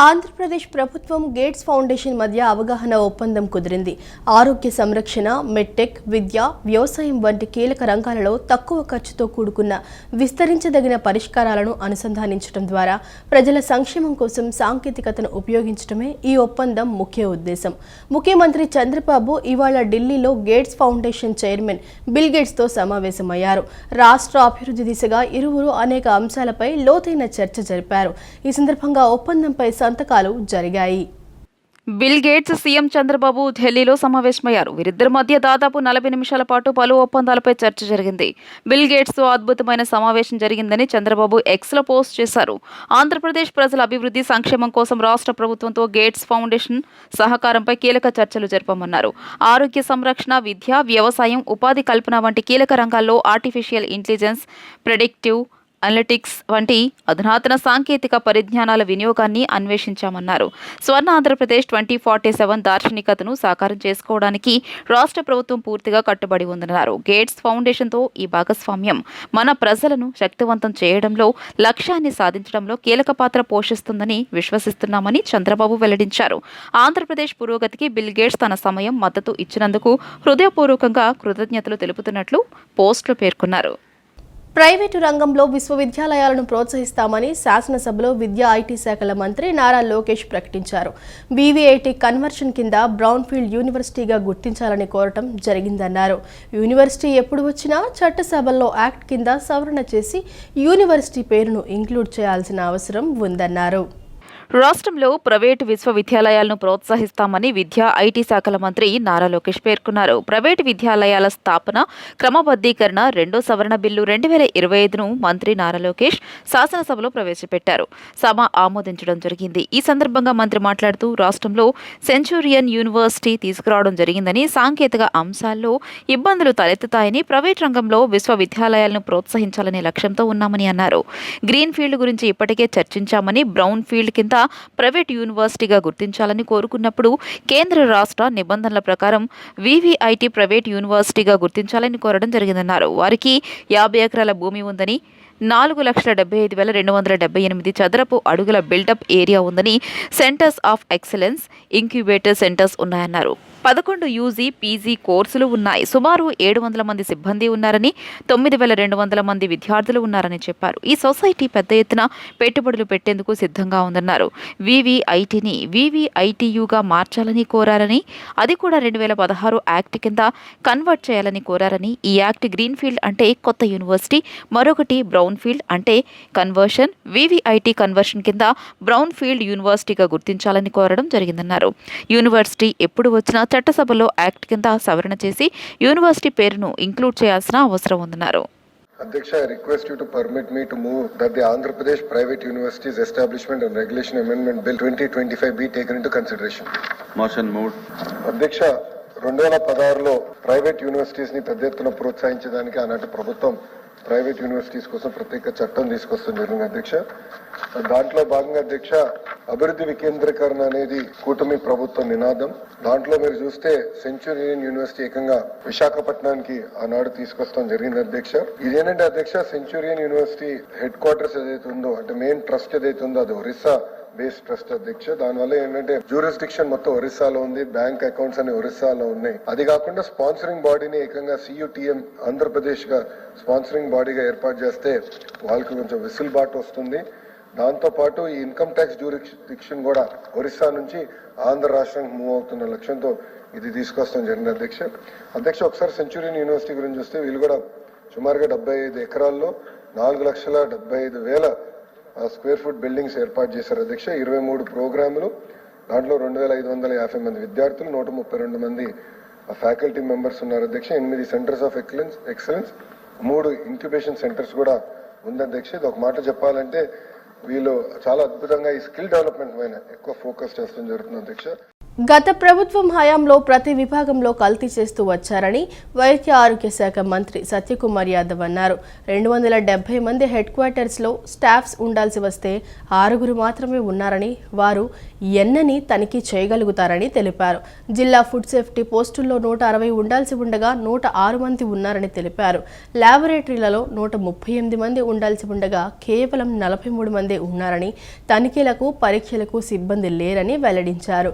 ఆంధ్రప్రదేశ్ ప్రభుత్వం gates foundation మధ్య అవగాహన ఒప్పందం కుదిరింది. ఆరోగ్య సంరక్షణ, మెడ్టెక్, విద్య, వ్యవసాయం వంటి కీలక రంగాలలో తక్కువ ఖర్చుతో కూడుకున్న విస్తరించదగిన పరిష్కారాలను అనుసంధానించడం ద్వారా ప్రజల సంక్షేమం కోసం సాంకేతికతను ఉపయోగించడమే ఈ ఒప్పందం ముఖ్య ఉద్దేశం. ముఖ్యమంత్రి చంద్రబాబు ఇవాళ ఢిల్లీలో గేట్స్ ఫౌండేషన్ చైర్మన్ బిల్ గేట్స్తో సమావేశమయ్యారు. రాష్ట్ర అభివృద్ధి దిశగా ఇరువురు అనేక అంశాలపై లోతైన చర్చ జరిపారు. ఈ సందర్భంగా ఒప్పందంపై సంతకాలు జరిగాయి. బిల్ గేట్స్, సీఎం చంద్రబాబు ఢిల్లీలో సమావేశమయ్యారు. వీరిద్దరి మధ్య దాదాపు 40 నిమిషాల పాటు పలు ఒప్పందాలపై చర్చ జరిగింది. బిల్ గేట్స్తో అద్భుతమైన సమావేశం జరిగిందని చంద్రబాబు ఎక్స్లో పోస్ట్ చేశారు. ఆంధ్రప్రదేశ్ ప్రజల అభివృద్ధి, సంక్షేమం కోసం రాష్ట్ర ప్రభుత్వంతో గేట్స్ ఫౌండేషన్ సహకారంపై కీలక చర్చలు జరపమన్నారు. ఆరోగ్య సంరక్షణ, విద్య, వ్యవసాయం, ఉపాధి కల్పన వంటి కీలక రంగాల్లో ఆర్టిఫిషియల్ ఇంటెలిజెన్స్, ప్రెడిక్టివ్ అనలిటిక్స్ వంటి అధునాతన సాంకేతిక పరిజ్ఞానాల వినియోగాన్ని అన్వేషించామన్నారు. స్వర్ణ ఆంధ్రప్రదేశ్ 2047 దార్శనికతను సాకారం చేసుకోవడానికి రాష్ట్ర ప్రభుత్వం పూర్తిగా కట్టుబడి ఉందన్నారు. గేట్స్ ఫౌండేషన్తో ఈ భాగస్వామ్యం మన ప్రజలను శక్తివంతం చేయడంలో, లక్ష్యాన్ని సాధించడంలో కీలక పాత్ర పోషిస్తుందని విశ్వసిస్తున్నామని చంద్రబాబు వెల్లడించారు. ఆంధ్రప్రదేశ్ పురోగతికి బిల్ గేట్స్ తన సమయం, మద్దతు ఇచ్చినందుకు హృదయపూర్వకంగా కృతజ్ఞతలు తెలుపుతున్నట్లు పోస్టులో పేర్కొన్నారు. ప్రైవేటు రంగంలో విశ్వవిద్యాలయాలను ప్రోత్సహిస్తామని శాసనసభలో విద్యా, ఐటీ శాఖల మంత్రి నారా లోకేష్ ప్రకటించారు. బీవీఐటీ కన్వర్షన్ కింద బ్రౌన్ఫీల్డ్ యూనివర్సిటీగా గుర్తించాలని కోరటం జరిగిందన్నారు. యూనివర్సిటీ ఎప్పుడు వచ్చినా చట్టసభల్లో యాక్ట్ కింద సవరణ చేసి యూనివర్సిటీ పేరును ఇంక్లూడ్ చేయాల్సిన అవసరం ఉందన్నారు. రాష్ట్రంలో ప్రైవేటు విశ్వవిద్యాలయాలను ప్రోత్సహిస్తామని విద్యా, ఐటీ శాఖల మంత్రి నారా లోకేష్ పేర్కొన్నారు. ప్రైవేటు విద్యాలయాల స్థాపన, క్రమబద్ధీకరణ రెండో సవరణ బిల్లు 2025ను మంత్రి నారా లోకేష్ శాసనసభలో ప్రవేశపెట్టారు. సభ ఆమోదించడం జరిగింది. ఈ సందర్భంగా మంత్రి మాట్లాడుతూ రాష్ట్రంలో సెంచూరియన్ యూనివర్సిటీ తీసుకురావడం జరిగిందని, సాంకేతిక అంశాల్లో ఇబ్బందులు తలెత్తుతాయని, ప్రైవేట్ రంగంలో విశ్వవిద్యాలయాలను ప్రోత్సహించాలనే లక్ష్యంతో ఉన్నామని అన్నారు. గ్రీన్ ఫీల్డ్ గురించి ఇప్పటికే చర్చించామని, బ్రౌన్ ఫీల్డ్ కింద ప్రైవేట్ యూనివర్సిటీగా గుర్తించాలని కోరుకున్నప్పుడు కేంద్ర రాష్ట్ర నిబంధనల ప్రకారం వివిఐటి ప్రైవేట్ యూనివర్సిటీగా గుర్తించాలని కోరడం జరిగిందన్నారు. వారికి 50 ఎకరాల భూమి ఉందని, 4,75,278 చదరపు అడుగుల బిల్డప్ ఏరియా ఉందని, centres of excellence, incubator centres ఉన్నాయన్నారు. 11 యూజీ, పీజీ కోర్సులు ఉన్నాయి. సుమారు 700 మంది సిబ్బంది ఉన్నారని, 9,200 మంది విద్యార్థులు ఉన్నారని చెప్పారు. ఈ సొసైటీ పెద్ద ఎత్తున పెట్టుబడులు పెట్టేందుకు సిద్ధంగా ఉందన్నారు. వివిఐటిని వివిఐటియుగా మార్చాలని కోరారని, అది కూడా 2016 యాక్ట్ కింద కన్వర్ట్ చేయాలని కోరారని, ఈ యాక్ట్ గ్రీన్ ఫీల్డ్ అంటే కొత్త యూనివర్సిటీ, మరొకటి బ్రౌన్ ఫీల్డ్ అంటే కన్వర్షన్, వివిఐటి కన్వర్షన్ కింద బ్రౌన్ ఫీల్డ్ యూనివర్సిటీగా గుర్తించాలని కోరడం జరిగిందన్నారు. యూనివర్సిటీ ఎప్పుడు వచ్చినా చట్టసభలో యాక్ట్ కింద సవరణ చేసి యూనివర్సిటీ పేరును ఇంక్లూడ్ చేయాల్సిన అవసరం ఉందన్నారు. Adhyaksha, I request you to permit me to move that the Andhra Pradesh Private Universities Establishment and Regulation Amendment Bill 2025 be taken into consideration. Motion moved. Adhyaksha, 2016లో ప్రైవేట్ యూనివర్సిటీస్ ని పెద్ద ఎత్తున ప్రోత్సహించడానికి ఆనాటి ప్రభుత్వం ప్రైవేట్ యూనివర్సిటీస్ కోసం ప్రత్యేక చట్టం తీసుకొస్తుంది జరిగింది అధ్యక్ష. దాంట్లో భాగంగా అధ్యక్ష, అభివృద్ధి వికేంద్రీకరణ అనేది కూటమి ప్రభుత్వ నినాదం. దాంట్లో మీరు చూస్తే సెంచూరియన్ యూనివర్సిటీ ఏకంగా విశాఖపట్నానికి ఆనాడు తీసుకొస్తాం జరిగింది అధ్యక్ష. ఇదేంటంటే అధ్యక్ష, సెంచూరియన్ యూనివర్సిటీ హెడ్ క్వార్టర్స్ ఏదైతే ఉందో, అంటే మెయిన్ ట్రస్ట్ ఏదైతే ఉందో అది ఒరిస్సా బేస్ ట్రస్ట్ అధ్యక్ష. దానివల్ల ఏంటంటే జ్యూరిస్డిక్షన్ మొత్తం ఒరిస్సాలో ఉంది, బ్యాంక్ అకౌంట్స్ అన్ని ఒరిస్సాలో ఉన్నాయి. అది కాకుండా స్పాన్సరింగ్ బాడీని ఏకంగా సియుటిఎం ఆంధ్రప్రదేశ్ గా స్పాన్సరింగ్ బాడీగా ఏర్పాటు చేస్తే వాళ్ళకి కొంచెం వెసులుబాటు వస్తుంది. దాంతో పాటు ఈ ఇన్కమ్ ట్యాక్స్ జ్యూరిస్డిక్షన్ కూడా ఒరిస్సా నుంచి ఆంధ్ర రాష్ట్రానికి మూవ్ అవుతున్న లక్ష్యంతో ఇది తీసుకొస్తాం జరిగింది అధ్యక్ష. అధ్యక్ష, ఒకసారి సెంచూరియన్ యూనివర్సిటీ గురించి చూస్తే వీళ్ళు కూడా సుమారుగా 75 ఎకరాల్లో 4,75,000 స్క్వేర్ ఫుట్ బిల్డింగ్స్ ఏర్పాటు చేశారు అధ్యక్ష. 23 ప్రోగ్రాములు, దాంట్లో 2,550 మంది విద్యార్థులు, 132 మంది ఫ్యాకల్టీ మెంబర్స్ ఉన్నారు అధ్యక్ష. 8 centres of excellence, 3 incubation centres కూడా ఉంది అధ్యక్ష. ఇది ఒక మాట చెప్పాలంటే వీళ్ళు చాలా అద్భుతంగా ఈ స్కిల్ డెవలప్మెంట్ పైన ఎక్కువ ఫోకస్ చేస్తూ జరుగుతుంది అధ్యక్ష. గత ప్రభుత్వం హయాంలో ప్రతి విభాగంలో కల్తీ చేస్తూ వచ్చారని వైద్య ఆరోగ్య శాఖ మంత్రి సత్యకుమార్ యాదవ్ అన్నారు. 270 మంది హెడ్ క్వార్టర్స్లో స్టాఫ్స్ ఉండాల్సి వస్తే 6 మాత్రమే ఉన్నారని, వారు ఎన్నని తనిఖీ చేయగలుగుతారని తెలిపారు. జిల్లా ఫుడ్ సేఫ్టీ పోస్టుల్లో 160 ఉండాల్సి ఉండగా 106 మంది ఉన్నారని తెలిపారు. ల్యాబొరేటరీలలో 138 మంది ఉండాల్సి ఉండగా కేవలం 43 మంది ఉన్నారని, తనిఖీలకు పరీక్షలకు సిబ్బంది లేరని వెల్లడించారు.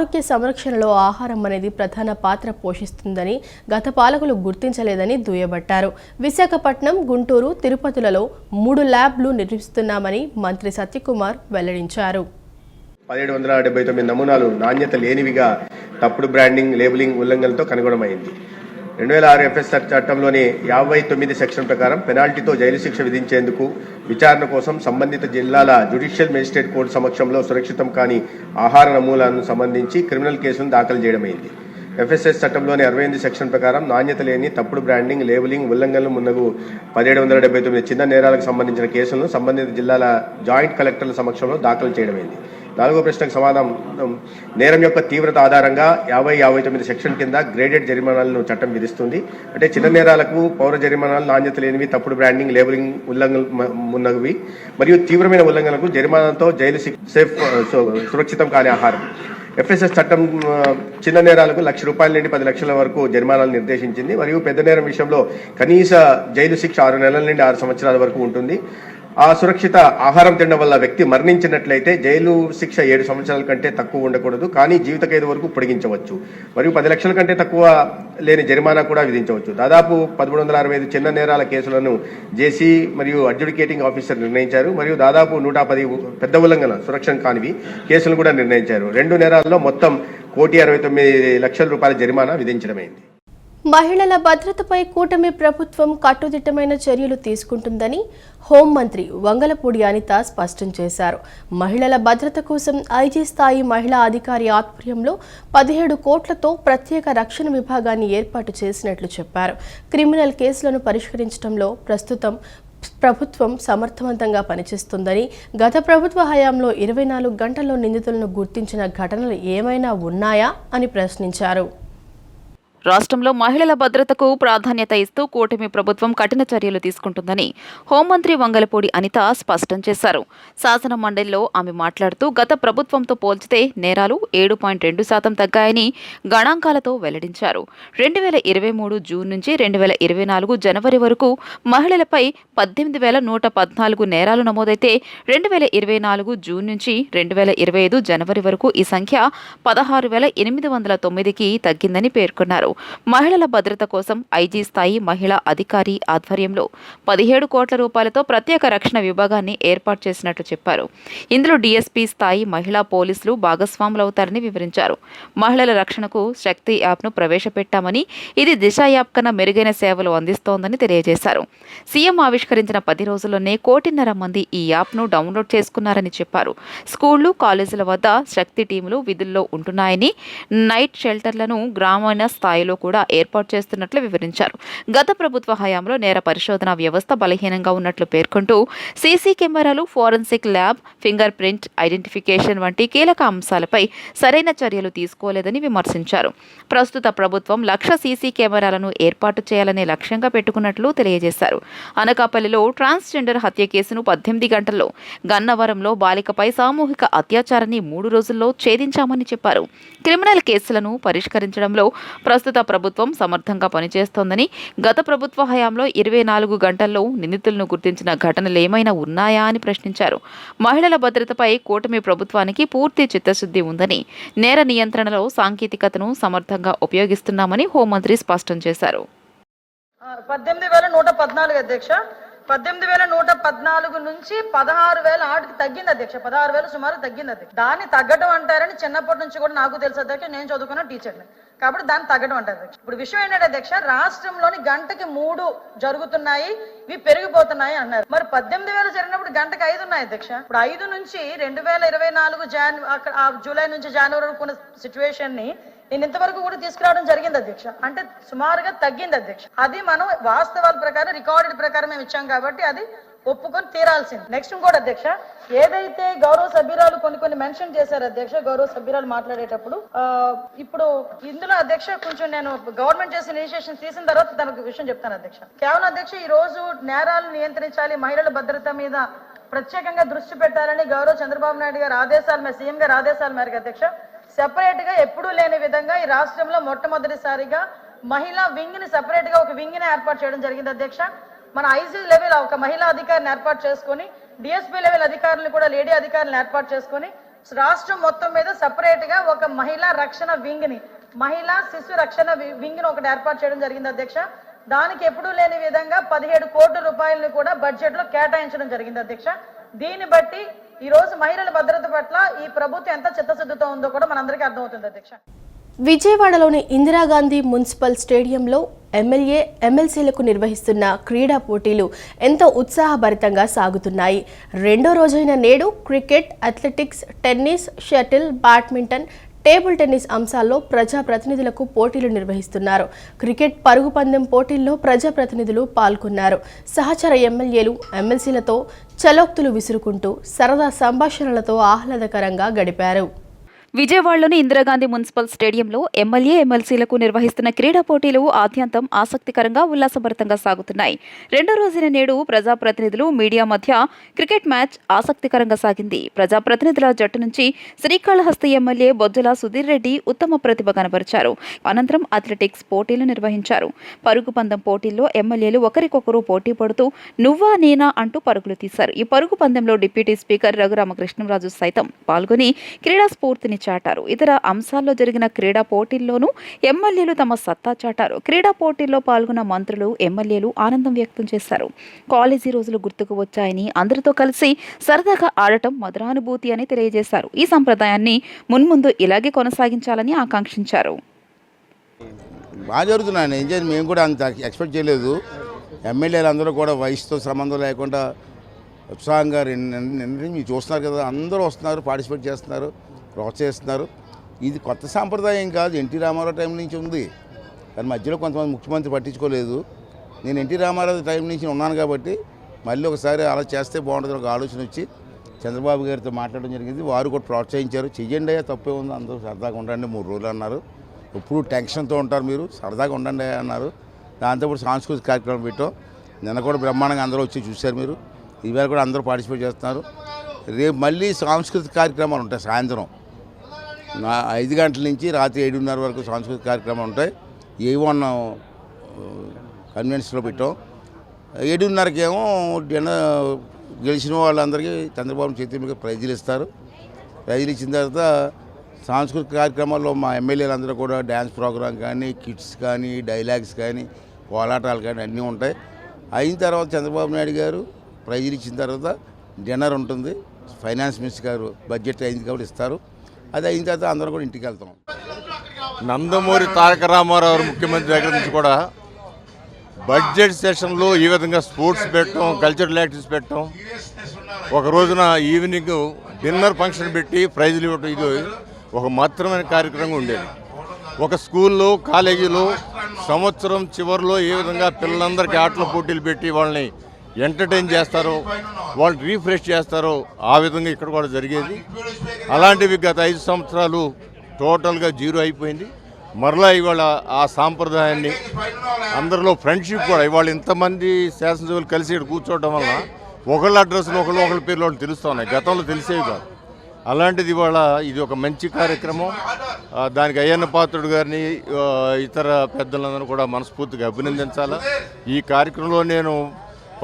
ఆరోగ్య సంరక్షణలో ఆహారం అనేది ప్రధాన పాత్ర పోషిస్తుందని గత పాలకులు గుర్తించలేదని దుయ్యబట్టారు. విశాఖపట్నం, గుంటూరు, తిరుపతిలలో 3 ల్యాబ్లు నిర్మిస్తున్నామని మంత్రి సత్యకుమార్ వెల్లడించారు. 1779 నమూనాలు నాణ్యత లేనివిగా తప్పుడు బ్రాండింగ్, లేబులింగ్ ఉల్లంఘనలతో కనుగొనమైంది. 2006 ఎఫ్ఎస్ఆర్ చట్టంలోని 59 సెక్షన్ ప్రకారం పెనాల్టీతో జైలు శిక్ష విధించేందుకు విచారణ కోసం సంబంధిత జిల్లాల జ్యుడిషియల్ మేజిస్ట్రేట్ కోర్టు సమక్షంలో సురక్షితం కాని ఆహార నమూనాలను సంబంధించి క్రిమినల్ కేసులను దాఖలు చేయడమైంది. ఎఫ్ఎస్ఎస్ చట్టంలోని 68 సెక్షన్ ప్రకారం నాణ్యత లేని తప్పుడు బ్రాండింగ్, లేబులింగ్ ఉల్లంఘనలు మున్నగు 1779 చిన్న నేరాలకు సంబంధించిన కేసులను సంబంధిత జిల్లాల జాయింట్ కలెక్టర్ల సమక్షంలో దాఖలు చేయడమైంది. 4వ ప్రశ్నకు సమాధానం, నేరం యొక్క తీవ్రత ఆధారంగా 50-59 సెక్షన్ కింద గ్రేడెడ్ జరిమానాలను చట్టం విధిస్తుంది. అంటే చిన్న నేరాలకు పౌర జరిమానాలు నాణ్యత లేనివి, తప్పుడు బ్రాండింగ్, లేబులింగ్ ఉల్లంఘనలు ఉన్నవి మరియు తీవ్రమైన ఉల్లంఘనలకు జరిమానాతో జైలు సేఫ్ సురక్షితం కాని ఆహారం. ఎఫ్ఎస్ఎస్ చట్టం చిన్న నేరాలకు ₹1,00,000 నుండి 10 లక్షల వరకు జరిమానాలు నిర్దేశించింది మరియు పెద్ద నేరం విషయంలో కనీస జైలు శిక్ష 6 నెలల నుండి 6 సంవత్సరాల వరకు ఉంటుంది. ఆ సురక్షిత ఆహారం తినడం వల్ల వ్యక్తి మరణించినట్లయితే జైలు శిక్ష 7 సంవత్సరాల కంటే తక్కువ ఉండకూడదు, కానీ జీవిత ఖైదు వరకు పొడిగించవచ్చు మరియు 10 లక్షల కంటే తక్కువ లేని జరిమానా కూడా విధించవచ్చు. దాదాపు 1365 చిన్న నేరాల కేసులను జేసీ మరియు అడ్జుడికేటింగ్ ఆఫీసర్ నిర్ణయించారు మరియు దాదాపు 110 పెద్ద ఉల్లంఘన సురక్షణ కానివి కేసులను కూడా నిర్ణయించారు. 2 నేరాల్లో మొత్తం ₹169,00,000 జరిమానా విధించడమైంది. మహిళల భద్రతపై కూటమి ప్రభుత్వం కట్టుదిట్టమైన చర్యలు తీసుకుంటుందని హోంమంత్రి వంగలపూడి అనిత స్పష్టం చేశారు. మహిళల భద్రత కోసం ఐజీ స్థాయి మహిళా అధికారి ఆధ్వర్యంలో 17 కోట్లతో ప్రత్యేక రక్షణ విభాగాన్ని ఏర్పాటు చేసినట్లు చెప్పారు. క్రిమినల్ కేసులను పరిష్కరించడంలో ప్రస్తుతం ప్రభుత్వం సమర్థవంతంగా పనిచేస్తుందని, గత ప్రభుత్వ హయాంలో 24 గంటల్లో నిందితులను గుర్తించిన ఘటనలు ఏమైనా ఉన్నాయా అని ప్రశ్నించారు. రాష్ట్రంలో మహిళల భద్రతకు ప్రాధాన్యత ఇస్తూ కూటమి ప్రభుత్వం కఠిన చర్యలు తీసుకుంటుందని హోంమంత్రి వంగలపూడి అనిత స్పష్టం చేశారు. శాసన మండలిలో ఆమె మాట్లాడుతూ గత ప్రభుత్వంతో పోల్చితే నేరాలు 7.2% తగ్గాయని గణాంకాలతో వెల్లడించారు. 2023 జూన్ నుంచి 2024 జనవరి వరకు మహిళలపై 18,114 నేరాలు నమోదైతే 2024 జూన్ నుంచి 2025 జనవరి వరకు ఈ సంఖ్య 16,809కి తగ్గిందని పేర్కొన్నారు. మహిళల భద్రత కోసం ఐజీ స్థాయి మహిళా అధికారి ఆధ్వర్యంలో 17 కోట్ల రూపాయలతో ప్రత్యేక రక్షణ విభాగాన్ని ఏర్పాటు చేసినట్లు చెప్పారు. ఇందులో డీఎస్పీ స్థాయి మహిళా పోలీసులు భాగస్వాములవుతారని వివరించారు. మహిళల రక్షణకు శక్తి యాప్ను ప్రవేశపెట్టామని, ఇది దిశ యాప్ కన్నా మెరుగైన సేవలు అందిస్తోందని తెలియజేశారు. సీఎం ఆవిష్కరించిన 10 రోజుల్లోనే 1.5 కోటి మంది ఈ యాప్ను డౌన్లోడ్ చేసుకున్నారని చెప్పారు. స్కూళ్లు, కాలేజీల వద్ద శక్తి టీములు విధుల్లో ఉంటున్నాయని, నైట్ షెల్టర్లను గ్రామీణ స్థాయిలో కూడా ఏర్పాటు చేస్తున్నట్లు వివరించారు. గత ప్రభుత్వ హయాంలో నేర పరిశోధన వ్యవస్థ బలహీనంగా ఉన్నట్లు పేర్కొంటూ సీసీ కెమెరాలు, forensic lab, finger print identification వంటి కీలక అంశాలపై సరైన చర్యలు తీసుకోలేదని విమర్శించారు. ప్రస్తుత ప్రభుత్వం 1,00,000 సీసీ కెమెరాలను ఏర్పాటు చేయాలనే లక్ష్యంగా పెట్టుకున్నట్లు తెలియజేశారు. అనకాపల్లిలో ట్రాన్స్జెండర్ హత్య కేసును 18 గంటల్లో, గన్నవరంలో బాలికపై సామూహిక అత్యాచారాన్ని 3 రోజుల్లో ఛేదించామని చెప్పారు. క్రిమినల్ కేసులను పరిష్కరించడంలో ప్రస్తుత ప్రభుత్వం సమర్థంగా పనిచేస్తోందని, గత ప్రభుత్వ హయాంలో 24 గంటల్లో నిందితులను గుర్తించిన ఘటనలు ఏమైనా ఉన్నాయా అని ప్రశ్నించారు. మహిళల భద్రతపై కూటమి ప్రభుత్వానికి పూర్తి చిత్తశుద్ధి ఉందని, నేర నియంత్రణలో సాంకేతికతను సమర్థంగా ఉపయోగిస్తున్నామని హోంమంత్రి స్పష్టం చేశారు. 18,114 అధ్యక్ష, 18,114 నుంచి 16,000 తగ్గింది అధ్యక్ష. 16,000 సుమారు తగ్గింది అధ్యక్ష. దాన్ని తగ్గడం అంటారని చిన్నప్పటి నుంచి కూడా నాకు తెలుసు అధ్యక్ష. నేను చదువుకున్న టీచర్ని కాబట్టి దాన్ని తగ్గడం అంటారు అధ్యక్ష. ఇప్పుడు విషయం ఏంటంటే అధ్యక్ష, రాష్ట్రంలోని గంటకి 3 జరుగుతున్నాయి, ఇవి పెరిగిపోతున్నాయి అన్నారు. మరి 18,000 జరిగినప్పుడు గంటకి 5 ఉన్నాయి అధ్యక్ష. ఇప్పుడు 5 నుంచి 2024 జూలై నుంచి జనవరి వరకు ఉన్న సిచ్యువేషన్ ని నేను ఇంతవరకు కూడా తీసుకురావడం జరిగింది అధ్యక్ష. అంటే సుమారుగా తగ్గింది అధ్యక్ష. అది మనం వాస్తవాల ప్రకారం రికార్డెడ్ ప్రకారం మేము ఇచ్చాం కాబట్టి అది ఒప్పుకొని తీరాల్సింది. నెక్స్ట్ ఇంకోటి అధ్యక్ష, ఏదైతే గౌరవ సభ్యురాలు కొన్ని మెన్షన్ చేశారు అధ్యక్ష, గౌరవ సభ్యురాలు మాట్లాడేటప్పుడు ఇప్పుడు ఇందులో అధ్యక్ష కొంచెం నేను గవర్నమెంట్ చేసిన ఇనిషియేషన్ తీసిన తర్వాత దానికి విషయం చెప్తాను అధ్యక్ష. కేవలం అధ్యక్ష ఈ రోజు నేరాలు నియంత్రించాలి, మహిళల భద్రత మీద ప్రత్యేకంగా దృష్టి పెట్టాలని గౌరవ చంద్రబాబు నాయుడు గారి ఆదేశాల మీద, సీఎం గారి ఆదేశాల మేరకు అధ్యక్ష సెపరేట్ గా ఎప్పుడూ లేని విధంగా ఈ రాష్ట్రంలో మొట్టమొదటిసారిగా మహిళా వింగ్ ని సెపరేట్ గా ఒక వింగ్ ని ఏర్పాటు చేయడం జరిగింది అధ్యక్ష. మన ఐజీ లెవెల్ ఒక మహిళా అధికారిని ఏర్పాటు చేసుకుని, డిఎస్పీ లెవెల్ అధికారులు కూడా లేడీ అధికారులను ఏర్పాటు చేసుకుని రాష్ట్రం మొత్తం మీద సెపరేట్ గా ఒక మహిళా రక్షణ వింగ్ ని, మహిళా శిశు రక్షణ వింగ్ ని ఒకటి ఏర్పాటు చేయడం జరిగింది అధ్యక్ష. దానికి ఎప్పుడూ లేని విధంగా 17 కోట్ల రూపాయలను కూడా బడ్జెట్ లో కేటాయించడం జరిగింది అధ్యక్ష. దీన్ని బట్టి ఈ రోజు మహిళల భద్రత పట్ల ఈ ప్రభుత్వం ఎంత చిత్తశుద్ధితో ఉందో కూడా మనందరికీ అర్థమవుతుంది అధ్యక్ష. విజయవాడలోని ఇందిరాగాంధీ మున్సిపల్ స్టేడియంలో ఎమ్మెల్యే ఎమ్మెల్సీలకు నిర్వహిస్తున్న క్రీడా పోటీలు ఎంతో ఉత్సాహభరితంగా సాగుతున్నాయి. రెండో రోజైన నేడు cricket, athletics, tennis, shuttle, badminton, table tennis అంశాల్లో ప్రజాప్రతినిధులకు పోటీలు నిర్వహిస్తున్నారు. క్రికెట్ పరుగు పందెం పోటీల్లో ప్రజాప్రతినిధులు పాల్గొన్నారు. సహచర ఎమ్మెల్యేలు ఎమ్మెల్సీలతో చలోక్తులు విసురుకుంటూ సరదా సంభాషణలతో ఆహ్లాదకరంగా గడిపారు. విజయవాడలోని ఇందిరాగాంధీ మున్సిపల్ స్టేడియంలో ఎమ్మెల్యే ఎమ్మెల్సీలకు నిర్వహిస్తున్న క్రీడా పోటీలు ఆద్యంతం ఆసక్తికరంగా ఉల్లాసభరితంగా సాగుతున్నాయి. రెండో రోజున నేడు ప్రజాప్రతినిధులు, మీడియా మధ్య క్రికెట్ మ్యాచ్ ఆసక్తికరంగా సాగింది. ప్రజాప్రతినిధుల జట్టు నుంచి శ్రీకాళహస్తి ఎమ్మెల్యే బొజ్జల సుధీర్ రెడ్డి ఉత్తమ ప్రతిభ కనబరిచారు. అనంతరం అథ్లెటిక్స్ పోటీలు నిర్వహించారు. పరుగు పందెం పోటీల్లో ఎమ్మెల్యేలు ఒకరికొకరు పోటీ పడుతూ నువ్వా నేనా అంటూ పరుగులు తీశారు. ఈ పరుగు పందెంలో డిప్యూటీ స్పీకర్ రఘురామకృష్ణరాజు సైతం పాల్గొని క్రీడా స్ఫూర్తిని చాటారు. ఇతర అంశాల్లో జరిగిన క్రీడా పోటీల్లోనూ ఎమ్మెల్యేలు తమ సత్తా చాటారు. క్రీడా పోటీల్లో పాల్గొన్న మంత్రులు, ఎమ్మెల్యేలు ఆనందం వ్యక్తం చేశారు. కాలేజీ రోజులు గుర్తుకు వచ్చాయని, అందరితో కలిసి సరదాగా ఆడటం మధురానుభూతి అని తెలియజేశారు. ఈ సంప్రదాయాన్ని మున్ముందు ఇలాగే కొనసాగించాలని ఆకాంక్షించారు. బాగా జరుగుతున్నాను. ఎంజాయ్ మేము కూడా అంత ఎక్స్పెక్ట్ చేయలేదు. ఎమ్మెల్యేలు అందరూ కూడా వయసుతో సంబంధం లేకుండా ఉత్సాహంగా మీరు చూస్తున్నారు కదా, అందరూ వస్తున్నారు, పార్టిసిపేట్ చేస్తున్నారు, ప్రోత్సహిస్తున్నారు. ఇది కొత్త సాంప్రదాయం కాదు, ఎన్టీ రామారావు టైం నుంచి ఉంది. కానీ మధ్యలో కొంతమంది ముఖ్యమంత్రి పట్టించుకోలేదు. నేను ఎన్టీ రామారావు టైం నుంచి ఉన్నాను కాబట్టి మళ్ళీ ఒకసారి అలా చేస్తే బాగుంటుంది ఒక ఆలోచన వచ్చి చంద్రబాబు గారితో మాట్లాడడం జరిగింది. వారు కూడా ప్రోత్సహించారు. చెయ్యండి అయ్యా, తప్పే ఉంది, అందరూ సరదాగా ఉండండి, 3 రోజులు అన్నారు. ఎప్పుడు టెన్షన్తో ఉంటారు, మీరు సరదాగా ఉండండి అన్నారు. దాంతో ఇప్పుడు సాంస్కృతిక కార్యక్రమం పెట్టాం. నిన్న కూడా బ్రహ్మాండంగా అందరూ వచ్చి చూశారు. మీరు ఈవేళ కూడా అందరూ పార్టిసిపేట్ చేస్తున్నారు. రేపు మళ్ళీ సాంస్కృతిక కార్యక్రమాలు ఉంటాయి. సాయంత్రం 5 గంటల నుంచి రాత్రి 7:30 వరకు సాంస్కృతిక కార్యక్రమాలు ఉంటాయి. A1 కన్వెన్షన్లో పెట్టాం. 7:30కి ఏమో గెలిచిన వాళ్ళందరికీ చంద్రబాబు చేతి మీద ప్రైజులు ఇస్తారు. ప్రైజులు ఇచ్చిన తర్వాత సాంస్కృతిక కార్యక్రమాల్లో మా ఎమ్మెల్యేలందరూ కూడా డ్యాన్స్ ప్రోగ్రాం కానీ, కిట్స్ కానీ, డైలాగ్స్ కానీ, కోలాటాలు కానీ అన్నీ ఉంటాయి. అయిన తర్వాత చంద్రబాబు నాయుడు గారు ప్రైజులు ఇచ్చిన తర్వాత డిన్నర్ ఉంటుంది. ఫైనాన్స్ మినిస్టర్ గారు బడ్జెట్ అయింది కాబట్టి ఇస్తారు. అది అయిన తర్వాత అందరూ కూడా ఇంటికి వెళ్తాం. నందమూరి తారక రామారావు ముఖ్యమంత్రి దగ్గర నుంచి కూడా బడ్జెట్ సెషన్లో ఈ విధంగా స్పోర్ట్స్ పెట్టడం, కల్చరల్ యాక్టివిటీస్ పెట్టడం, ఒక రోజున ఈవినింగ్ డిన్నర్ ఫంక్షన్ పెట్టి ప్రైజులు ఇవ్వడం, ఇది ఒక మాత్రమైన కార్యక్రమం ఉండేది. ఒక స్కూల్లో, కాలేజీలో సంవత్సరం చివరిలో ఏ విధంగా పిల్లలందరికీ ఆటల పోటీలు పెట్టి వాళ్ళని ఎంటర్టైన్ చేస్తారో, వాళ్ళు రీఫ్రెష్ చేస్తారో ఆ విధంగా ఇక్కడ కూడా జరిగేది. అలాంటివి గత 5 సంవత్సరాలు టోటల్గా జీరో అయిపోయింది. మరలా ఇవాళ ఆ సాంప్రదాయాన్ని, అందరిలో ఫ్రెండ్షిప్ కూడా, ఇవాళ ఇంతమంది శాసనసభ్యులు కలిసి ఇక్కడ కూర్చోవడం వల్ల ఒకళ్ళ అడ్రస్లు ఒకళ్ళ పేర్లు వాళ్ళు తెలుస్తూ ఉన్నాయి, గతంలో తెలిసేవి కాదు. అలాంటిది ఇవాళ ఇది ఒక మంచి కార్యక్రమం. దానికి అయ్యన్న పాత్రుడు గారిని, ఇతర పెద్దలందరూ కూడా మనస్ఫూర్తిగా అభినందించాలా. ఈ కార్యక్రమంలో నేను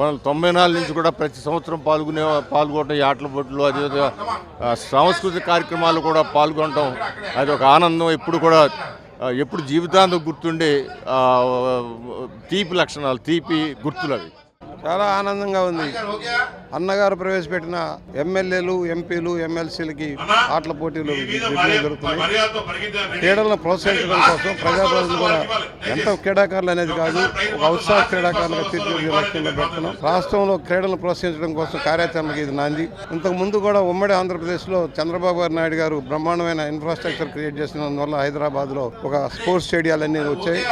94 నుంచి కూడా ప్రతి సంవత్సరం పాల్గొనడం, ఈ ఆటల పోటీలు, అదేవిధంగా సాంస్కృతిక కార్యక్రమాలు కూడా పాల్గొనడం, అది ఒక ఆనందం. ఎప్పుడు జీవితాంతం గుర్తుండే తీపి లక్షణాలు, తీపి గుర్తులు అవి. చాలా ఆనందంగా ఉంది. అన్నగారు ప్రవేశపెట్టిన ఎమ్మెల్యేలు, ఎంపీలు, ఎమ్మెల్సీలకి ఆటల పోటీలు జరుగుతున్నాయి. క్రీడలను ప్రోత్సహించడం కోసం ప్రజాప్రతినిధులు కూడా ఎంత క్రీడాకారులు అనేది కాదు, ఒక ఉత్సాహ క్రీడాకారులుగా తీర్చిదిద్దే లక్ష్యంగా పెడుతున్నాం. రాష్ట్రంలో క్రీడలను ప్రోత్సహించడం కోసం కార్యాచరణకు ఇది నాంది. ఇంతకు ముందు కూడా ఉమ్మడి ఆంధ్రప్రదేశ్లో చంద్రబాబు నాయుడు గారు బ్రహ్మాండమైన ఇన్ఫ్రాస్ట్రక్చర్ క్రియేట్ చేసినందువల్ల హైదరాబాద్లో ఒక స్పోర్ట్స్ స్టేడియాలు అన్నీ వచ్చాయి.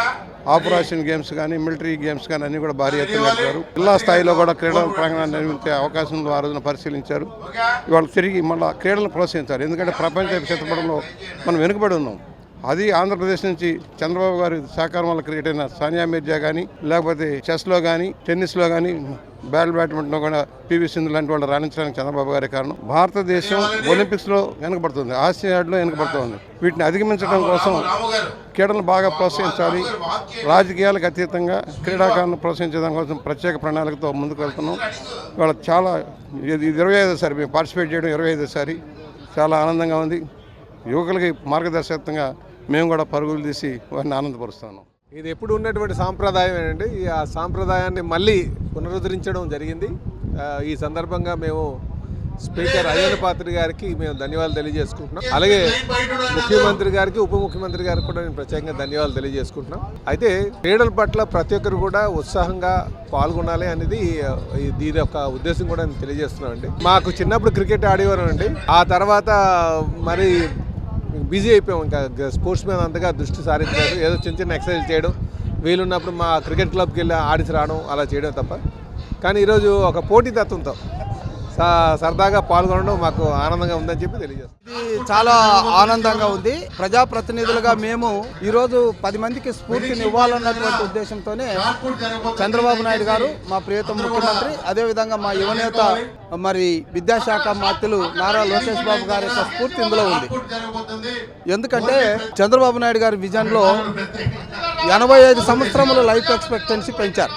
ఆపరేషన్ గేమ్స్ కానీ, మిలిటరీ గేమ్స్ కానీ అన్నీ కూడా భారీ ఎత్తున నడిపారు. జిల్లా స్థాయిలో కూడా క్రీడా ప్రాంగణాన్ని నిర్మించే అవకాశం ఆ రోజున పరిశీలించారు. ఇవాళ తిరిగి మళ్ళీ క్రీడలను ప్రోత్సహించారు. ఎందుకంటే ప్రపంచ చిత్రపటంలో మనం వెనుకబడి ఉన్నాం. అది ఆంధ్రప్రదేశ్ నుంచి చంద్రబాబు గారి సహకారం వల్ల క్రికెట్ అయిన సానియా మిర్జా కానీ, లేకపోతే చెస్లో కానీ, టెన్నిస్లో కానీ, బ్యాడ్మింటన్లో కూడా పివి సింధు లాంటి వాళ్ళు రాణించడానికి చంద్రబాబు గారి కారణం. భారతదేశం ఒలింపిక్స్లో వెనుకబడుతుంది, ఆసియాడ్లో వెనుకబడుతుంది. వీటిని అధిగమించడం కోసం క్రీడలను బాగా ప్రోత్సహించాలి. రాజకీయాలకు అతీతంగా క్రీడాకారులను ప్రోత్సహించడం కోసం ప్రత్యేక ప్రణాళికతో ముందుకు వెళ్తున్నాం. ఇవాళ చాలా 25సారి మేము పార్టిసిపేట్ చేయడం, 25సారి చాలా ఆనందంగా ఉంది. యువకులకి మార్గదర్శకత్వంగా మేము కూడా పరుగులు తీసి వారిని ఆనందపరుస్తున్నాం. ఇది ఎప్పుడు ఉన్నటువంటి సాంప్రదాయం అండి. ఆ సాంప్రదాయాన్ని మళ్ళీ పునరుద్ధరించడం జరిగింది. ఈ సందర్భంగా మేము స్పీకర్ అయ్యన్న పాత్ర గారికి మేము ధన్యవాదాలు తెలియజేసుకుంటున్నాం. అలాగే ముఖ్యమంత్రి గారికి, ఉప ముఖ్యమంత్రి గారికి కూడా నేను ప్రత్యేకంగా ధన్యవాదాలు తెలియజేసుకుంటున్నాం. అయితే క్రీడల పట్ల ప్రతి ఒక్కరు కూడా ఉత్సాహంగా పాల్గొనాలి అనేది దీని యొక్క ఉద్దేశం కూడా నేను తెలియజేస్తున్నాం అండి. మాకు చిన్నప్పుడు క్రికెట్ ఆడేవారు అండి. ఆ తర్వాత మరి బిజీ అయిపోయాం. ఇంకా స్పోర్ట్స్ మీద అంతగా దృష్టి సారించలేదు. ఏదో చిన్న చిన్న ఎక్సర్సైజ్ చేయడం, వీలున్నప్పుడు మా క్రికెట్ క్లబ్కి వెళ్ళి ఆడిసి రావడం అలా చేయడం తప్ప. కానీ ఈరోజు ఒక పోటీతత్వంతో సరదాగా పాల్గొనడం మాకు ఆనందంగా ఉందని చెప్పి తెలియజేస్తాం. ఇది చాలా ఆనందంగా ఉంది. ప్రజాప్రతినిధులుగా మేము ఈరోజు 10 మందికి స్ఫూర్తిని ఇవ్వాలన్నటువంటి ఉద్దేశంతోనే చంద్రబాబు నాయుడు గారు, మా ప్రియతమ ముఖ్యమంత్రి, అదేవిధంగా మా యువనేత మరి విద్యాశాఖ మంత్రులు నారా లోకేష్ బాబు గారి యొక్క స్ఫూర్తి ఇందులో ఉంది. ఎందుకంటే చంద్రబాబు నాయుడు గారి విజన్లో 85 సంవత్సరముల లైఫ్ ఎక్స్పెక్టెన్సీ పెంచారు.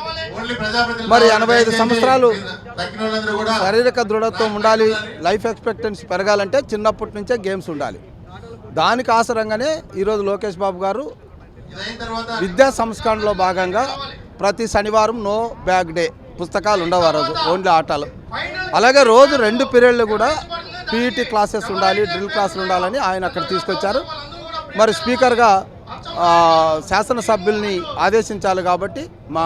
మరి 85 సంవత్సరాలు శారీరక దృఢత్వం ఉండాలి, లైఫ్ ఎక్స్పెక్టెన్సీ పెరగాలంటే చిన్నప్పటి నుంచే గేమ్స్ ఉండాలి. దానికి ఆసరంగానే ఈరోజు లోకేష్ బాబు గారు విద్యా సంస్కరణలో భాగంగా ప్రతి శనివారం నో బ్యాగ్ డే, పుస్తకాలు ఉండవు ఆ రోజు, ఓన్లీ ఆటలు. అలాగే రోజు 2 పీరియడ్లు కూడా పీఈటీ క్లాసెస్ ఉండాలి, డ్రిల్ క్లాసులు ఉండాలని ఆయన అక్కడ తీసుకొచ్చారు. మరి స్పీకర్గా శాసనసభ్యుల్ని ఆదేశించాలి కాబట్టి మా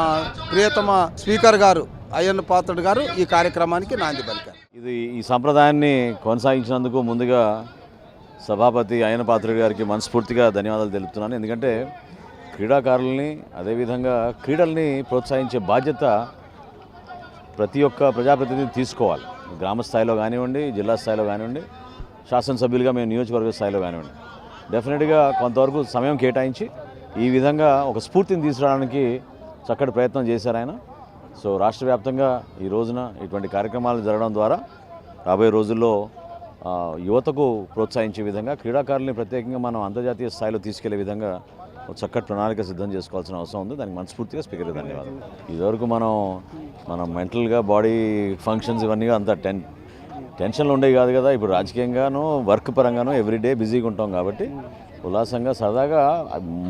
ప్రియతమ స్పీకర్ గారు అయ్యన్న పాత్రుడు గారు ఈ కార్యక్రమానికి నాంది పలికారు. ఈ సంప్రదాయాన్ని కొనసాగించినందుకు ముందుగా సభాపతి అయ్యన్న పాత్రుడు గారికి మనస్ఫూర్తిగా ధన్యవాదాలు తెలుపుతున్నాను. ఎందుకంటే క్రీడాకారుల్ని, అదేవిధంగా క్రీడల్ని ప్రోత్సహించే బాధ్యత ప్రతి ఒక్క ప్రజాప్రతినిధి తీసుకోవాలి. గ్రామ స్థాయిలో కానివ్వండి, జిల్లా స్థాయిలో కానివ్వండి, శాసనసభ్యులుగా మేము నియోజకవర్గ స్థాయిలో కానివ్వండి, డెఫినెట్గా కొంతవరకు సమయం కేటాయించి ఈ విధంగా ఒక స్ఫూర్తిని తీసుకురావడానికి చక్కటి ప్రయత్నం చేశారు ఆయన. సో రాష్ట్ర వ్యాప్తంగా ఈ రోజున ఇటువంటి కార్యక్రమాలు జరగడం ద్వారా రాబోయే రోజుల్లో యువతకు ప్రోత్సహించే విధంగా, క్రీడాకారుల్ని ప్రత్యేకంగా మనం అంతర్జాతీయ స్థాయిలో తీసుకెళ్లే విధంగా ఒక చక్కటి ప్రణాళిక సిద్ధం చేసుకోవాల్సిన అవసరం ఉంది. దానికి మనస్ఫూర్తిగా స్పీకర్కి ధన్యవాదాలు. ఇదివరకు మనం మెంటల్గా బాడీ ఫంక్షన్స్ ఇవన్నీ అంత టెన్షన్లు ఉండేవి కాదు కదా. ఇప్పుడు రాజకీయంగానూ, వర్క్ పరంగానూ ఎవ్రీడే బిజీగా ఉంటాం కాబట్టి ఉల్లాసంగా సరదాగా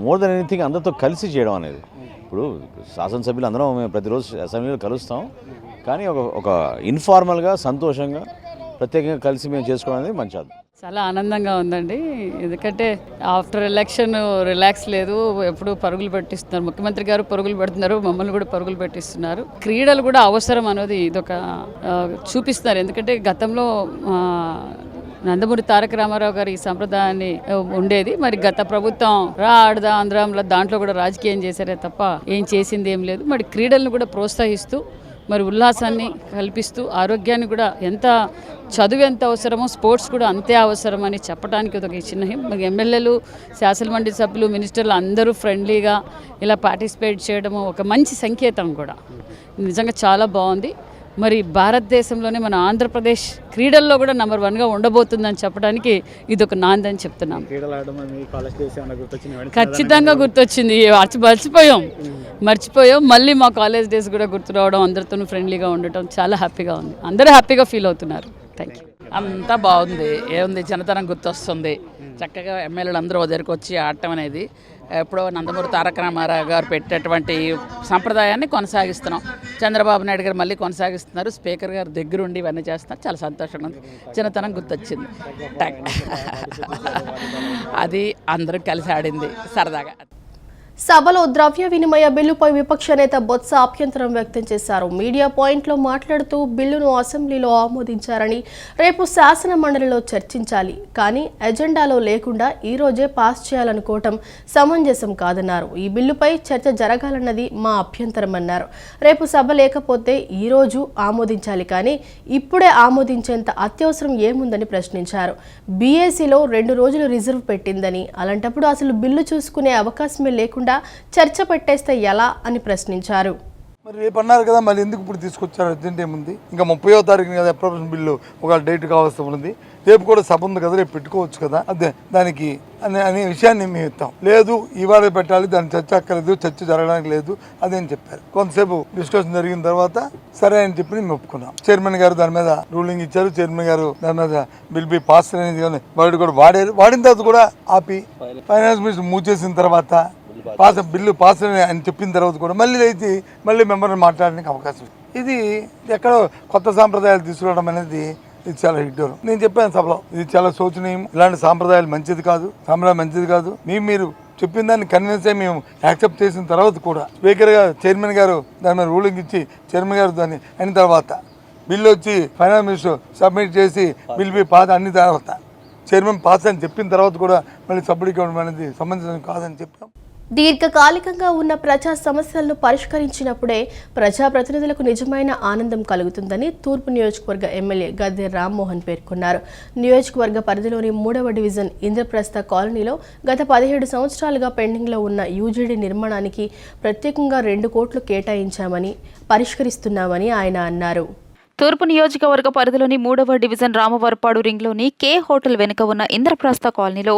మోర్ దెన్ ఎనీథింగ్ అందరితో కలిసి చేయడం అనేది. ఇప్పుడు శాసనసభ్యులు అందరం మేము ప్రతిరోజు అసెంబ్లీలో కలుస్తాం, కానీ ఒక ఇన్ఫార్మల్గా, సంతోషంగా, ప్రత్యేకంగా కలిసి మేము చేసుకోవడం అనేది మంచిది. చాలా ఆనందంగా ఉందండి. ఎందుకంటే ఆఫ్టర్ ఎలక్షన్ రిలాక్స్ లేదు, ఎప్పుడు పరుగులు పెట్టిస్తున్నారు. ముఖ్యమంత్రి గారు పరుగులు పెడుతున్నారు, మమ్మల్ని కూడా పరుగులు పెట్టిస్తున్నారు. క్రీడలు కూడా అవసరం అనేది ఇదొక చూపిస్తున్నారు. ఎందుకంటే గతంలో నందమూరి తారక రామారావు గారు ఈ సంప్రదాయాన్ని ఉండేది. మరి గత ప్రభుత్వం ఆడదా ఆంధ్రంలో దాంట్లో కూడా రాజకీయం చేశారే తప్ప ఏం చేసింది ఏం లేదు. మరి క్రీడలను కూడా ప్రోత్సహిస్తూ, మరి ఉల్లాసాన్ని కల్పిస్తూ, ఆరోగ్యాన్ని కూడా చదువు ఎంత అవసరమో స్పోర్ట్స్ కూడా అంతే అవసరం అని చెప్పడానికి ఒక చిన్న ఎమ్మెల్యేలు, శాసనమండలి సభ్యులు, మినిస్టర్లు అందరూ ఫ్రెండ్లీగా ఇలా పార్టిసిపేట్ చేయడము ఒక మంచి సంకేతం కూడా. నిజంగా చాలా బాగుంది. మరి భారతదేశంలోనే మన ఆంధ్రప్రదేశ్ క్రీడల్లో కూడా నెంబర్ 1గా ఉండబోతుందని చెప్పడానికి ఇది ఒక నాంది అని చెప్తున్నాం. ఖచ్చితంగా గుర్తొచ్చింది. మర్చిపోయాం. మళ్ళీ మా కాలేజ్ డేస్ కూడా గుర్తు రావడం, అందరితోనూ ఫ్రెండ్లీగా ఉండటం చాలా హ్యాపీగా ఉంది. అందరూ హ్యాపీగా ఫీల్ అవుతున్నారు. Thank you. అంతా బాగుంది. ఏముంది, చిన్నతనం గుర్తొస్తుంది. చక్కగా ఎమ్మెల్యేలు అందరూ దగ్గరికి వచ్చి ఆడటం అనేది ఎప్పుడో నందమూరి తారక రామారావు గారు పెట్టేటువంటి సంప్రదాయాన్ని కొనసాగిస్తున్నాం. చంద్రబాబు నాయుడు గారు మళ్ళీ కొనసాగిస్తున్నారు. స్పీకర్ గారు దగ్గరుండి ఇవన్నీ చేస్తున్నారు. చాలా సంతోషంగా ఉంది. చిన్నతనం గుర్తొచ్చింది. అది అందరూ కలిసి ఆడింది సరదాగా. సభలో ద్రవ్య వినిమయ బిల్లుపై విపక్ష నేత బొత్స అభ్యంతరం వ్యక్తం చేశారు. మీడియా పాయింట్లో మాట్లాడుతూ బిల్లును అసెంబ్లీలో ఆమోదించారని, రేపు శాసన మండలిలో చర్చించాలి, కానీ ఎజెండాలో లేకుండా ఈ రోజే పాస్ చేయాలనుకోవటం సమంజసం కాదన్నారు. ఈ బిల్లుపై చర్చ జరగాలన్నది మా అభ్యంతరమన్నారు. రేపు సభ లేకపోతే ఈ రోజు ఆమోదించాలి, కానీ ఇప్పుడే ఆమోదించేంత అత్యవసరం ఏముందని ప్రశ్నించారు. బీఏసీలో 2 రోజులు రిజర్వ్ పెట్టిందని, అలాంటప్పుడు అసలు బిల్లు చూసుకునే అవకాశమే లేకుండా చర్చ పెట్టేస్తే ఎలా అని ప్రశ్నించారు. మరి రేపు అన్నారు కదా, మళ్ళీ ఎందుకు ఇప్పుడు తీసుకొచ్చారు? అర్జెంట్ ఏముంది? ఇంకా 30వ తారీఖున కదా అప్రూవల్ బిల్లు ఒక డేట్ కావాల్సి ఉంది. రేపు కూడా సభ ఉంది కదా, రేపు పెట్టుకోవచ్చు కదా, అదే దానికి అనే విషయాన్ని మేము ఇస్తాం. లేదు ఇవాళ పెట్టాలి, దాని చర్చ అక్కర్లేదు, చర్చ జరగడానికి లేదు అదేం చెప్పారు. కొంతసేపు డిస్కషన్ జరిగిన తర్వాత సరే అని చెప్పి మేము ఒప్పుకున్నాం. చైర్మన్ గారు దాని మీద రూలింగ్ ఇచ్చారు. చైర్మన్ గారు దాని మీద బిల్ బి పాస్ అనేది కానీ వాడు కూడా వాడిన తర్వాత కూడా ఆపి ఫైనాన్స్ మినిస్టర్ మూవ్ చేసిన తర్వాత బిల్లు పాస్ అని చెప్పిన తర్వాత కూడా మళ్ళీ మెంబర్ని మాట్లాడడానికి అవకాశం. ఇది ఎక్కడో కొత్త సాంప్రదాయాలు తీసుకురావడం అనేది ఇది చాలా విడ్డూరం. నేను చెప్పాను సభలో, ఇది చాలా శోచనీయం. ఇలాంటి సాంప్రదాయాలు మంచిది కాదు. మీరు చెప్పిన దాన్ని కన్విన్స్ అయ్యి మేము యాక్సెప్ట్ చేసిన తర్వాత కూడా స్పీకర్ గారు, చైర్మన్ గారు దాని మీద రూలింగ్ ఇచ్చి చైర్మన్ గారు దాన్ని అయిన తర్వాత బిల్లు వచ్చి ఫైనాన్స్ మినిస్టర్ సబ్మిట్ చేసి బిల్ బి పాస్ అన్ని తర్వాత చైర్మన్ పాస్ అని చెప్పిన తర్వాత కూడా మళ్ళీ సబ్మిట్ ఇవ్వడం అనేది సంబంధించిన కాదని చెప్పాం. దీర్ఘకాలికంగా ఉన్న ప్రజా సమస్యలను పరిష్కరించినప్పుడే ప్రజాప్రతినిధులకు నిజమైన ఆనందం కలుగుతుందని తూర్పు నియోజకవర్గ ఎమ్మెల్యే గద్దె రామ్మోహన్ పేర్కొన్నారు. నియోజకవర్గ పరిధిలోని 3వ డివిజన్ ఇంద్రప్రస్థ కాలనీలో గత 17 సంవత్సరాలుగా పెండింగ్లో ఉన్న యూజీడీ నిర్మాణానికి ప్రత్యేకంగా 2 కోట్లు కేటాయించామని, పరిష్కరిస్తున్నామని ఆయన అన్నారు. తూర్పు నియోజకవర్గ పరిధిలోని 3వ డివిజన్ రామవరపాడు రింగ్లోని కే హోటల్ వెనుక ఉన్న ఇంద్రప్రస్థ కాలనీలో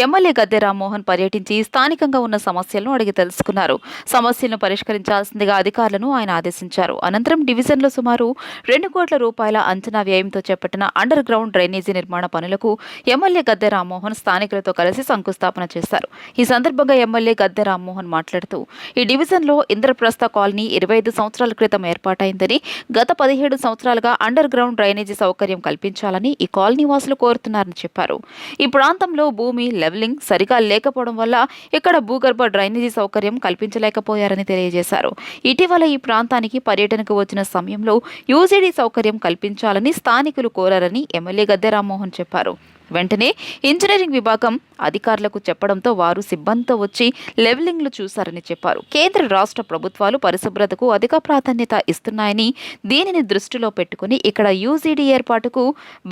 ఎమ్మెల్యే గద్దె రామ్మోహన్ పర్యటించి స్థానికంగా ఉన్న సమస్యలను అడిగి తెలుసుకున్నారు. సమస్యలను పరిష్కరించాల్సిందిగా అధికారులను ఆయన ఆదేశించారు. అనంతరం డివిజన్లో సుమారు 2 కోట్ల రూపాయల అంచనా వ్యయంతో చేపట్టిన అండర్ గ్రౌండ్ డ్రైనేజీ నిర్మాణ పనులకు ఎమ్మెల్యే గద్దె రామ్మోహన్ స్థానికులతో కలిసి శంకుస్థాపన చేశారు. ఈ సందర్భంగా ఎమ్మెల్యే గద్దె రామ్మోహన్ మాట్లాడుతూ, ఈ డివిజన్లో ఇంద్రప్రస్థ కాలనీ 25 సంవత్సరాల క్రితం ఏర్పాటైందని, గత 17 సంవత్సరాలుగా అండర్ గ్రౌండ్ డ్రైనేజీ సౌకర్యం కల్పించాలని ఈ కాలనీ వాసులు కోరుతున్నారని చెప్పారు. ఈ ప్రాంతంలో భూమి లెవెలింగ్ సరిగా లేకపోవడం వల్ల ఇక్కడ భూగర్భ డ్రైనేజీ సౌకర్యం కల్పించలేకపోయారని తెలియజేశారు. ఇటీవల ఈ ప్రాంతానికి పర్యటనకు వచ్చిన సమయంలో యూజీడీ సౌకర్యం కల్పించాలని స్థానికులు కోరారని ఎమ్మెల్యే గద్దె రామ్మోహన్ చెప్పారు. వెంటనే ఇంజనీరింగ్ విభాగం అధికారులకు చెప్పడంతో వారు సిబ్బందితో వచ్చి లెవెలింగ్లు చూశారని చెప్పారు. కేంద్ర రాష్ట్ర ప్రభుత్వాలు పరిశుభ్రతకు అధిక ప్రాధాన్యత ఇస్తున్నాయని, దీనిని దృష్టిలో పెట్టుకుని ఇక్కడ యూజీడీ ఏర్పాటుకు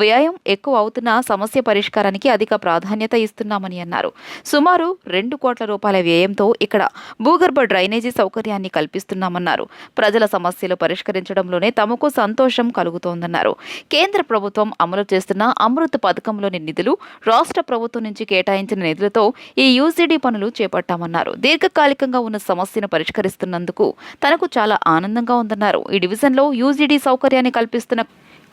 వ్యయం ఎక్కువ అవుతున్న సమస్య పరిష్కారానికి అధిక ప్రాధాన్యత ఇస్తున్నామని అన్నారు. సుమారు 2 కోట్ల రూపాయల వ్యయంతో ఇక్కడ భూగర్భ డ్రైనేజీ సౌకర్యాన్ని కల్పిస్తున్నామన్నారు. ప్రజల సమస్యలు పరిష్కరించడంలోనే తమకు సంతోషం కలుగుతోందన్నారు. కేంద్ర ప్రభుత్వం అమలు చేస్తున్న అమృత్ పథకంలోని నిధులు, రాష్ట్ర ప్రభుత్వం నుంచి కేటాయించిన నిధులతో ఈ యూజీడీ పనులు చేపట్టామన్నారు. దీర్ఘకాలికంగా ఉన్న సమస్యను పరిష్కరిస్తున్నందుకు తనకు చాలా ఆనందంగా ఉందన్నారు. ఈ డివిజన్లో యూజీడీ సౌకర్యాన్ని కల్పిస్తున్న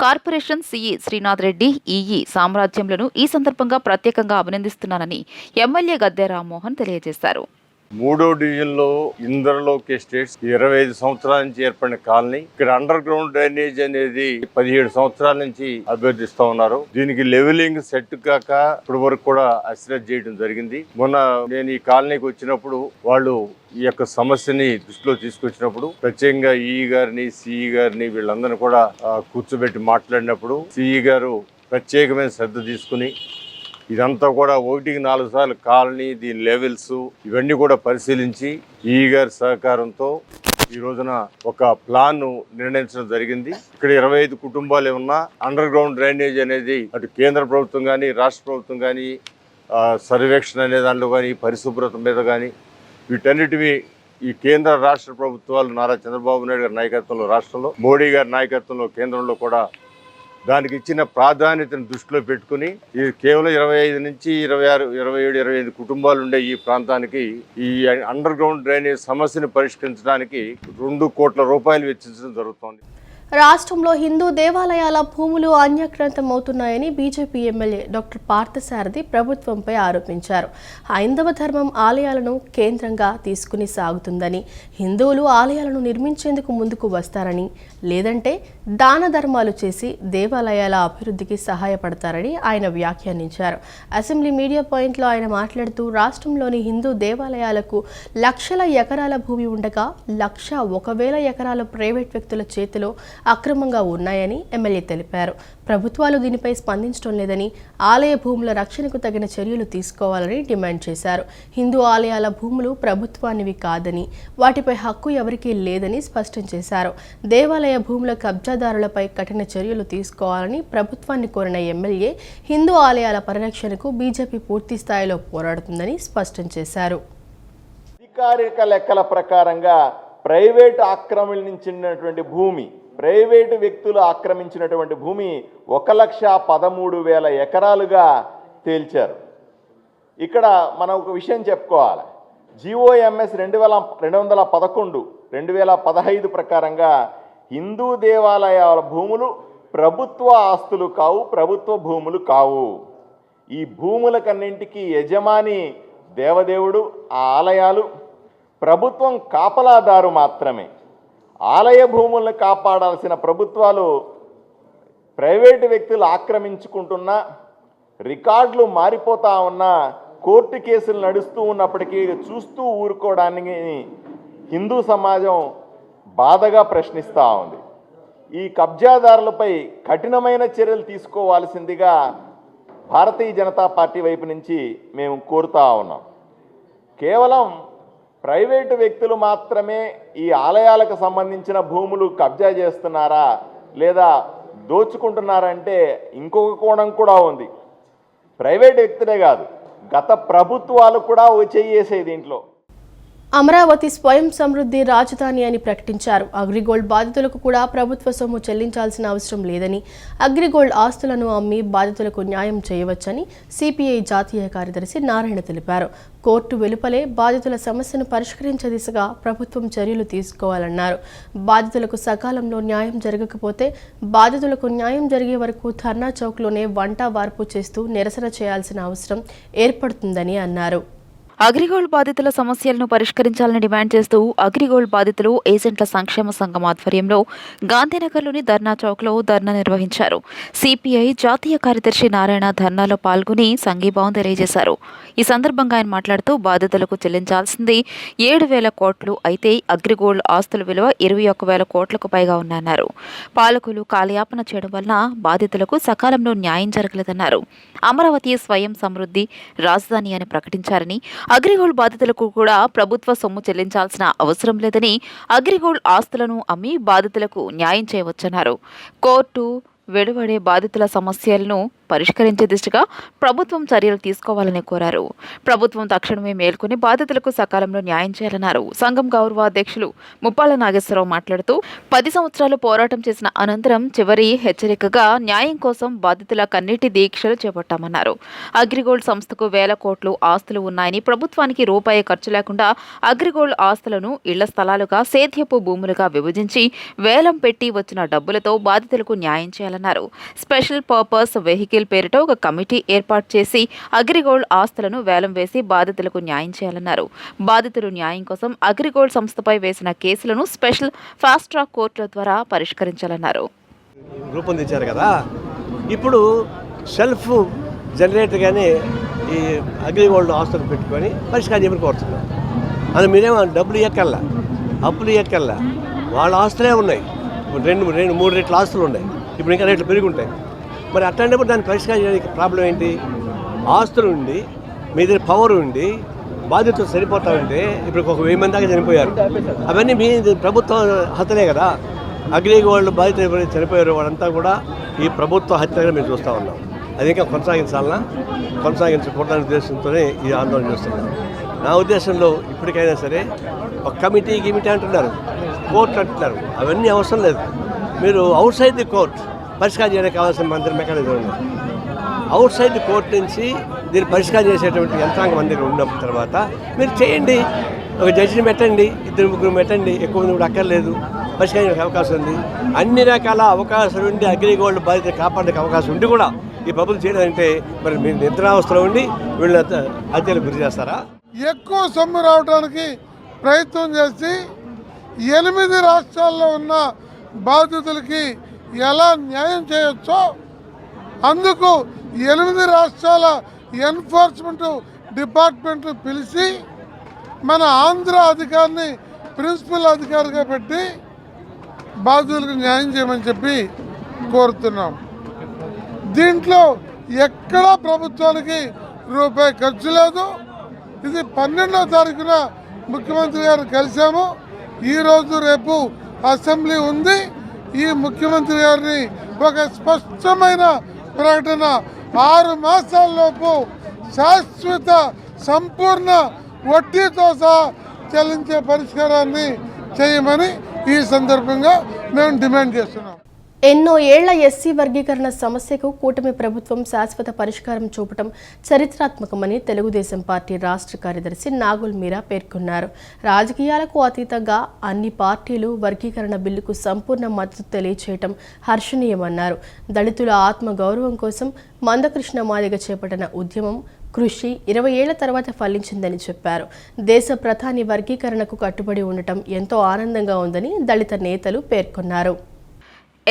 corporation CE Srinath Reddy, EE సామ్రాజ్యంలను ఈ సందర్భంగా ప్రత్యేకంగా అభినందిస్తున్నానని ఎమ్మెల్యే గద్దె రామ్మోహన్ తెలియజేశారు. 3వ డివిజన్లో ఇంద్రలోక్ ఎస్టేట్స్ 25 సంవత్సరాల నుంచి ఏర్పడిన కాలనీ. ఇక్కడ అండర్ గ్రౌండ్ డ్రైనేజ్ అనేది 17 సంవత్సరాల నుంచి అభ్యర్థిస్తూ ఉన్నారు. దీనికి లెవెలింగ్ సెట్ కాక ఇప్పటి వరకు కూడా అసిరెట్ చేయడం జరిగింది. మొన్న నేను ఈ కాలనీకి వచ్చినప్పుడు వాళ్ళు ఈ యొక్క సమస్యని దృష్టిలో తీసుకొచ్చినప్పుడు ప్రత్యేకంగా ఈఈ గారిని, సిఈ గారిని వీళ్ళందరినీ కూడా కూర్చోబెట్టి మాట్లాడినప్పుడు సిఈ గారు ప్రత్యేకమైన శ్రద్ధ తీసుకుని ఇదంతా కూడా 1కి 4 సార్లు కాలనీ, దీని లెవెల్స్ ఇవన్నీ కూడా పరిశీలించి ఈ గారి సహకారంతో ఈ రోజున ఒక ప్లాన్ నిర్ణయించడం జరిగింది. ఇక్కడ 25 కుటుంబాలు ఉన్నా అండర్ గ్రౌండ్ డ్రైనేజ్ అనేది అటు కేంద్ర ప్రభుత్వం కానీ, రాష్ట్ర ప్రభుత్వం కానీ, సర్వేక్షణ అనే దాంట్లో కానీ, పరిశుభ్రత మీద కానీ వీటన్నిటివి ఈ కేంద్ర రాష్ట్ర ప్రభుత్వాలు నారా చంద్రబాబు నాయుడు గారి నాయకత్వంలో రాష్ట్రంలో, మోడీ గారి నాయకత్వంలో కేంద్రంలో కూడా దానికి ఇచ్చిన ప్రాధాన్యతను దృష్టిలో పెట్టుకుని ఈ కేవలం 25 నుంచి 26, 27, 25 కుటుంబాలు ఉండే ఈ ప్రాంతానికి ఈ అండర్ గ్రౌండ్ డ్రైనేజ్ సమస్యను పరిష్కరించడానికి 2 కోట్ల రూపాయలు వెచ్చించడం జరుగుతోంది. రాష్ట్రంలో హిందూ దేవాలయాల భూములు అన్యాక్రాంతమవుతున్నాయని బీజేపీ ఎమ్మెల్యే డాక్టర్ పార్థసారథి ప్రభుత్వంపై ఆరోపించారు. హైందవ ధర్మం ఆలయాలను కేంద్రంగా తీసుకుని సాగుతుందని, హిందువులు ఆలయాలను నిర్మించేందుకు ముందుకు వస్తారని, లేదంటే దాన ధర్మాలు చేసి దేవాలయాల అభివృద్ధికి సహాయపడతారని ఆయన వ్యాఖ్యానించారు. అసెంబ్లీ మీడియా పాయింట్లో ఆయన మాట్లాడుతూ రాష్ట్రంలోని హిందూ దేవాలయాలకు లక్షల ఎకరాల భూమి ఉండగా 1,01,000 ఎకరాల ప్రైవేట్ వ్యక్తుల చేతిలో అక్రమంగా ఉన్నాయని ఎమ్మెల్యే తెలిపారు. ప్రభుత్వాలు దీనిపై స్పందించడం లేదని, ఆలయ భూముల రక్షణకు తగిన చర్యలు తీసుకోవాలని డిమాండ్ చేశారు. హిందూ ఆలయాల భూములు ప్రభుత్వానివి కాదని, వాటిపై హక్కు ఎవరికీ లేదని స్పష్టం చేశారు. దేవాలయ భూముల కబ్జాదారులపై కఠిన చర్యలు తీసుకోవాలని ప్రభుత్వాన్ని కోరిన ఎమ్మెల్యే హిందూ ఆలయాల పరిరక్షణకు బీజేపీ పూర్తి స్థాయిలో పోరాడుతుందని స్పష్టం చేశారు. అధికారిక లెక్కల ప్రకారంగా ప్రైవేట్ ఆక్రమించినటువంటి భూమి, ప్రైవేటు వ్యక్తులు ఆక్రమించినటువంటి భూమి 1,13,000 ఎకరాలుగా తేల్చారు. ఇక్కడ మనం ఒక విషయం చెప్పుకోవాలి. GOMS 2211/2015 ప్రకారంగా హిందూ దేవాలయాల భూములు ప్రభుత్వ ఆస్తులు కావు, ప్రభుత్వ భూములు కావు. ఈ భూములకన్నింటికీ యజమాని దేవదేవుడు, ఆ ఆలయాలు, ప్రభుత్వం కాపలాదారు మాత్రమే. ఆలయ భూములను కాపాడాల్సిన ప్రభుత్వాలు ప్రైవేటు వ్యక్తులు ఆక్రమించుకుంటున్న, రికార్డులు మారిపోతూ ఉన్నా, కోర్టు కేసులు నడుస్తూ ఉన్నప్పటికీ చూస్తూ ఊరుకోవడానికి హిందూ సమాజం బాధగా ప్రశ్నిస్తూ ఉంది. ఈ కబ్జాదారులపై కఠినమైన చర్యలు తీసుకోవాల్సిందిగా భారతీయ జనతా పార్టీ వైపు నుంచి మేము కోరుతా ఉన్నాం. కేవలం ప్రైవేటు వ్యక్తులు మాత్రమే ఈ ఆలయాలకు సంబంధించిన భూములు కబ్జా చేస్తున్నారా లేదా దోచుకుంటున్నారంటే ఇంకొక కోణం కూడా ఉంది. ప్రైవేట్ వ్యక్తులే కాదు, గత ప్రభుత్వాలు కూడా చేయేసే దీంట్లో. అమరావతి స్వయం సమృద్ధి రాజధాని అని ప్రకటించారు. అగ్రిగోల్డ్ బాధితులకు కూడా ప్రభుత్వ సొమ్ము చెల్లించాల్సిన అవసరం లేదని, అగ్రిగోల్డ్ ఆస్తులను అమ్మి బాధితులకు న్యాయం చేయవచ్చని సిపిఐ జాతీయ కార్యదర్శి నారాయణ తెలిపారు. కోర్టు వెలుపలే బాధితుల సమస్యను పరిష్కరించే దిశగా ప్రభుత్వం చర్యలు తీసుకోవాలన్నారు. బాధితులకు సకాలంలో న్యాయం జరగకపోతే బాధితులకు న్యాయం జరిగే వరకు ధర్నా చౌక్లోనే వంట వార్పు చేస్తూ నిరసన చేయాల్సిన అవసరం ఏర్పడుతుందని అన్నారు. అగ్రిగోల్డ్ బాధితుల సమస్యలను పరిష్కరించాలని డిమాండ్ చేస్తూ అగ్రిగోల్డ్ బాధితులు ఏజెంట్ల సంక్షేమ సంఘం ఆధ్వర్యంలో గాంధీనగర్లోని ధర్నా చౌక్లో ధర్నా నిర్వహించారు. సిపిఐ జాతీయ కార్యదర్శి నారాయణ ధర్నాలో పాల్గొని సంఘీభావం తెలియజేశారు. ఈ సందర్భంగా ఆయన మాట్లాడుతూ బాధితులకు చెల్లించాల్సింది 7,000 కోట్లు అయితే అగ్రిగోల్డ్ ఆస్తుల విలువ 21,000 కోట్లకు పైగా ఉన్నాయన్నారు. పాలకులు కాలయాపన చేయడం వలన బాధితులకు సకాలంలో న్యాయం జరగలేదన్నారు. అమరావతి స్వయం సమృద్ధి రాజధాని అని ప్రకటించారని, అగ్రిగోల్డ్ బాధితులకు కూడా ప్రభుత్వ సొమ్ము చెల్లించాల్సిన అవసరం లేదని, అగ్రిగోల్డ్ ఆస్తులను అమ్మి బాధితులకు న్యాయం చేయవచ్చన్నారు. కోర్టు వెలువడే బాధితుల సమస్యలను పరిష్కరించే దిశగా ప్రభుత్వం చర్యలు తీసుకోవాలని కోరారు. ప్రభుత్వం తక్షణమే మేల్కొని బాధితులకు సకాలంలో న్యాయం చేయాలన్నారు. సంఘం గౌరవ అధ్యక్షులు ముప్పాళ్ల నాగేశ్వరరావు మాట్లాడుతూ 10 సంవత్సరాలు పోరాటం చేసిన అనంతరం చివరి హెచ్చరికగా న్యాయం కోసం బాధితుల కన్నీటి దీక్షలు చేపట్టామన్నారు. అగ్రిగోల్డ్ సంస్థకు 1,000 కోట్లు ఆస్తులు ఉన్నాయని, ప్రభుత్వానికి రూపాయి ఖర్చు లేకుండా అగ్రిగోల్డ్ ఆస్తులను ఇళ్ల స్థలాలుగా, సేద్యపు భూములుగా విభజించి వేలం పెట్టి వచ్చిన డబ్బులతో బాధితులకు న్యాయం చేయాలన్నారు. స్పెషల్ పర్పస్ వెహికల్ పేరిట ఒక కమిటీ ఏర్పాటు చేసి అగ్రిగోల్డ్ ఆస్తులను వేలం వేసి బాధితులకు న్యాయం చేయాలన్నారు. బాధితులు న్యాయం కోసం అగ్రిగోల్డ్ సంస్థపై వేసిన కేసులను స్పెషల్ ఫాస్ట్ ట్రాక్ కోర్టుల ద్వారా పరిష్కరించాలన్నారు. రూపొందించారు కదా, ఇప్పుడు సెల్ఫ్ జనరేటర్గానే ఈ అగ్రిగోల్డ్ ఆస్తులు పెట్టుకొని పరిష్కారం చేయమని కోరుతున్నాం. అది మీరేమో డబ్బులు ఇవ్వకల్లా, అప్పులు ఇవ్వకల్లా, వాళ్ళ ఆస్తులే ఉన్నాయి. 2-3 రెట్ల ఆస్తులు ఉన్నాయి, ఇప్పుడు ఇంకా రేట్లు పెరిగి ఉంటాయి. మరి అట్లాంటప్పుడు దాన్ని పరిష్కారం చేయడానికి ప్రాబ్లం ఏంటి? ఆస్తులు ఉండి మీ దగ్గర పవర్ ఉండి బాధ్యతలు సరిపోతా ఉంటే ఇప్పుడు 1,000 మంది దాకా చనిపోయారు. అవన్నీ మీ ప్రభుత్వం హత్యలే కదా. అగ్రిగోల్డ్ బాధితులు ఎవరైతే చనిపోయారో వాళ్ళంతా కూడా ఈ ప్రభుత్వ హత్యగా మేము చూస్తూ ఉన్నాం. అది ఇంకా కొనసాగించకూడదనే ఉద్దేశంతోనే ఈ ఆందోళన చేస్తున్నాం. నా ఉద్దేశంలో ఇప్పటికైనా సరే ఒక కమిటీ అంటున్నారు, కోర్టు అంటున్నారు, అవన్నీ అవసరం లేదు. మీరు అవుట్ సైడ్ ది కోర్ట్ పరిష్కారం చేయడానికి కావాల్సిన మంత్రి మెకానిజం ఉంది. అవుట్ సైడ్ ది కోర్టు నుంచి దీన్ని పరిష్కారం చేసేటువంటి యంత్రాంగం మందిరం ఉన్న తర్వాత మీరు చేయండి. ఒక జడ్జిని పెట్టండి, 2-3 పెట్టండి, ఎక్కువ మంది కూడా అక్కర్లేదు. పరిష్కరించే అవకాశం ఉంది. అన్ని రకాల అవకాశాలు ఉండి అగ్రిగోల్డ్ బాధ్యత కాపాడే అవకాశం ఉండి కూడా ఈ ప్రభుత్వం చేయడంటే మరి మీరు నిద్రావస్థలో ఉండి వీళ్ళని హత్యలకు గురి చేస్తారా? ఎక్కువ సొమ్ము రావడానికి ప్రయత్నం చేసి 8 రాష్ట్రాల్లో ఉన్న బాధితులకి ఎలా న్యాయం చేయొచ్చో అందుకు 8 రాష్ట్రాల ఎన్ఫోర్స్మెంట్ డిపార్ట్మెంట్ పిలిచి మన ఆంధ్ర అధికారిని ప్రిన్సిపల్ అధికారిగా పెట్టి బాధితులకు న్యాయం చేయమని చెప్పి కోరుతున్నాం. దీంట్లో ఎక్కడా ప్రభుత్వానికి రూపాయి ఖర్చు లేదు. ఇది 12వ తారీఖున ముఖ్యమంత్రి గారు కలిసాము. ఈరోజు రేపు అసెంబ్లీ ఉంది. ఈ ముఖ్యమంత్రి గారిని ఒక స్పష్టమైన ప్రకటన 6 మాసాల్లోపు శాశ్వత సంపూర్ణ వడ్డీతో సహా చెల్లించే పరిష్కారాన్ని చేయమని ఈ సందర్భంగా మేము డిమాండ్ చేస్తున్నాం. ఎన్నో ఏళ్ల ఎస్సీ వర్గీకరణ సమస్యకు కూటమి ప్రభుత్వం శాశ్వత పరిష్కారం చూపటం చరిత్రాత్మకమని తెలుగుదేశం పార్టీ రాష్ట్ర కార్యదర్శి నాగుల్ మీరా పేర్కొన్నారు. రాజకీయాలకు అతీతంగా అన్ని పార్టీలు వర్గీకరణ బిల్లుకు సంపూర్ణ మద్దతు తెలియచేయటం హర్షణీయమన్నారు. దళితుల ఆత్మగౌరవం కోసం మందకృష్ణ మాదిగ చేపట్టిన ఉద్యమం కృషి 20 ఏళ్ల తర్వాత ఫలించిందని చెప్పారు. దేశ ప్రధాని వర్గీకరణకు కట్టుబడి ఉండటం ఎంతో ఆనందంగా ఉందని దళిత నేతలు పేర్కొన్నారు.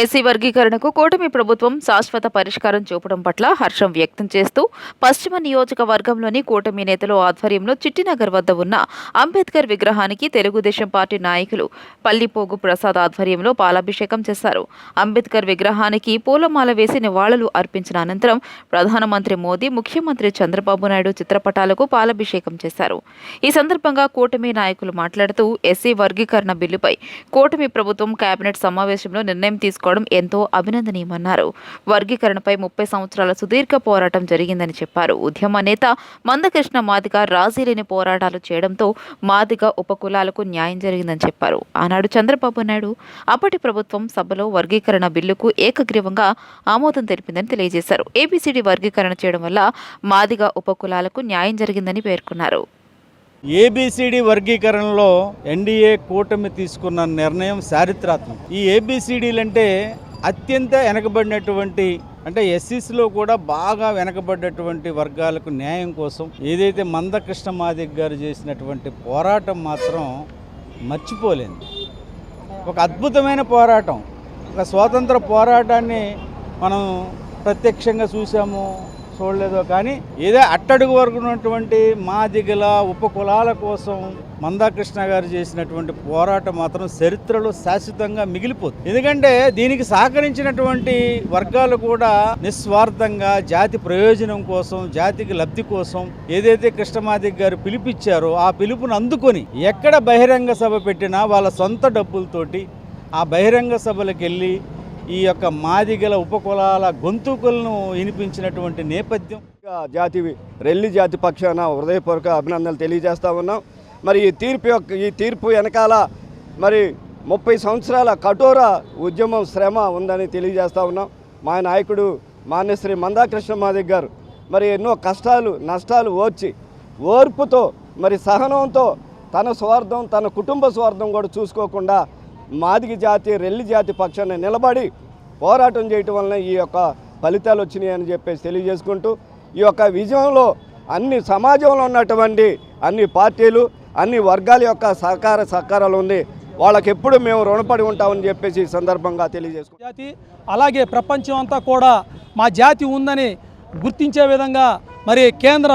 ఎస్సీ వర్గీకరణకు కూటమి ప్రభుత్వం శాశ్వత పరిష్కారం చూపడం పట్ల హర్షం వ్యక్తం చేస్తూ పశ్చిమ నియోజకవర్గంలోని కూటమి నేతల ఆధ్వర్యంలో చిట్టినగర్ వద్ద ఉన్న అంబేద్కర్ విగ్రహానికి తెలుగుదేశం పార్టీ నాయకులు పల్లిపోగు ప్రసాద్ ఆధ్వర్యంలో పాలాభిషేకం చేశారు. అంబేద్కర్ విగ్రహానికి పూలమాల వేసి నివాళులు అర్పించిన అనంతరం ప్రధానమంత్రి మోదీ, ముఖ్యమంత్రి చంద్రబాబు నాయుడు చిత్రపటాలకు పాలాభిషేకం చేశారు. ఈ సందర్భంగా కూటమి నాయకులు మాట్లాడుతూ ఎస్సీ వర్గీకరణ బిల్లుపై కూటమి ప్రభుత్వం కేబినెట్ సమావేశంలో నిర్ణయం తీసుకోవడం ఎంతో అభినందనీయమన్నారు. వర్గీకరణపై 30 సంవత్సరాల సుదీర్ఘ పోరాటం జరిగిందని చెప్పారు. ఉద్యమ నేత మందకృష్ణ మాదిగ రాజీలేని పోరాటాలు చేయడంతో మాదిగ ఉపకులాలకు న్యాయం జరిగిందని చెప్పారు. ఆనాడు చంద్రబాబు నాయుడు అప్పటి ప్రభుత్వం సభలో వర్గీకరణ బిల్లుకు ఏకగ్రీవంగా ఆమోదం తెలిపిందని తెలియజేశారు. ఏబిసిడి వర్గీకరణ చేయడం వల్ల మాదిగ ఉపకులాలకు న్యాయం జరిగిందని పేర్కొన్నారు. ఏబిసిడి వర్గీకరణలో ఎన్డీఏ కూటమి తీసుకున్న నిర్ణయం చారిత్రాత్మకం. ఈ ఏబిసిడీలు అంటే అత్యంత వెనకబడినటువంటి, అంటే ఎస్సీస్లో కూడా బాగా వెనకబడినటువంటి వర్గాలకు న్యాయం కోసం ఏదైతే మందకృష్ణ మాదిగ గారు చేసినటువంటి పోరాటం మాత్రం మర్చిపోలేదు. ఒక అద్భుతమైన పోరాటం, ఒక స్వాతంత్ర పోరాటాన్ని మనం ప్రత్యక్షంగా చూసాము, చూడలేదో కానీ ఏదో అట్టడుగు వరకు ఉన్నటువంటి మాదిగల ఉపకులాల కోసం మందాకృష్ణ గారు చేసినటువంటి పోరాటం మాత్రం చరిత్రలో శాశ్వతంగా మిగిలిపోతుంది. ఎందుకంటే దీనికి సహకరించినటువంటి వర్గాలు కూడా నిస్వార్థంగా జాతి ప్రయోజనం కోసం, జాతికి లబ్ధి కోసం ఏదైతే కృష్ణమాదిగ గారు పిలిపిచ్చారో ఆ పిలుపును అందుకొని ఎక్కడ బహిరంగ సభ పెట్టినా వాళ్ళ సొంత డబ్బులతోటి ఆ బహిరంగ సభలకు వెళ్ళి ఈ యొక్క మాదిగల ఉపకులాల గొంతుకులను వినిపించినటువంటి నేపథ్యం. రెల్లి జాతి పక్షాన హృదయపూర్వక అభినందనలు తెలియజేస్తా ఉన్నాం. మరి ఈ తీర్పు వెనకాల మరి 30 సంవత్సరాల కఠోర ఉద్యమం శ్రమ ఉందని తెలియజేస్తా ఉన్నాం. మా నాయకుడు మాన్యశ్రీ మందాకృష్ణ మాదిగ గారు మరి ఎన్నో కష్టాలు నష్టాలు ఓర్పుతో మరి సహనంతో తన స్వార్థం, తన కుటుంబ స్వార్థం కూడా చూసుకోకుండా మాదిగ జాతి, రెల్లి జాతి పక్షాన నిలబడి పోరాటం చేయటం వలన ఈ యొక్క ఫలితాలు వచ్చినాయి అని చెప్పేసి తెలియజేసుకుంటూ ఈ యొక్క విజయంలో అన్ని సమాజంలో ఉన్నటువంటి అన్ని పార్టీలు, అన్ని వర్గాల యొక్క సహకారాలు ఉంది. వాళ్ళకి ఎప్పుడు మేము రుణపడి ఉంటామని చెప్పేసి ఈ సందర్భంగా తెలియజేసుకుంటాం. జాతి అలాగే ప్రపంచం అంతా కూడా మా జాతి ఉందని గుర్తించే విధంగా మరి కేంద్ర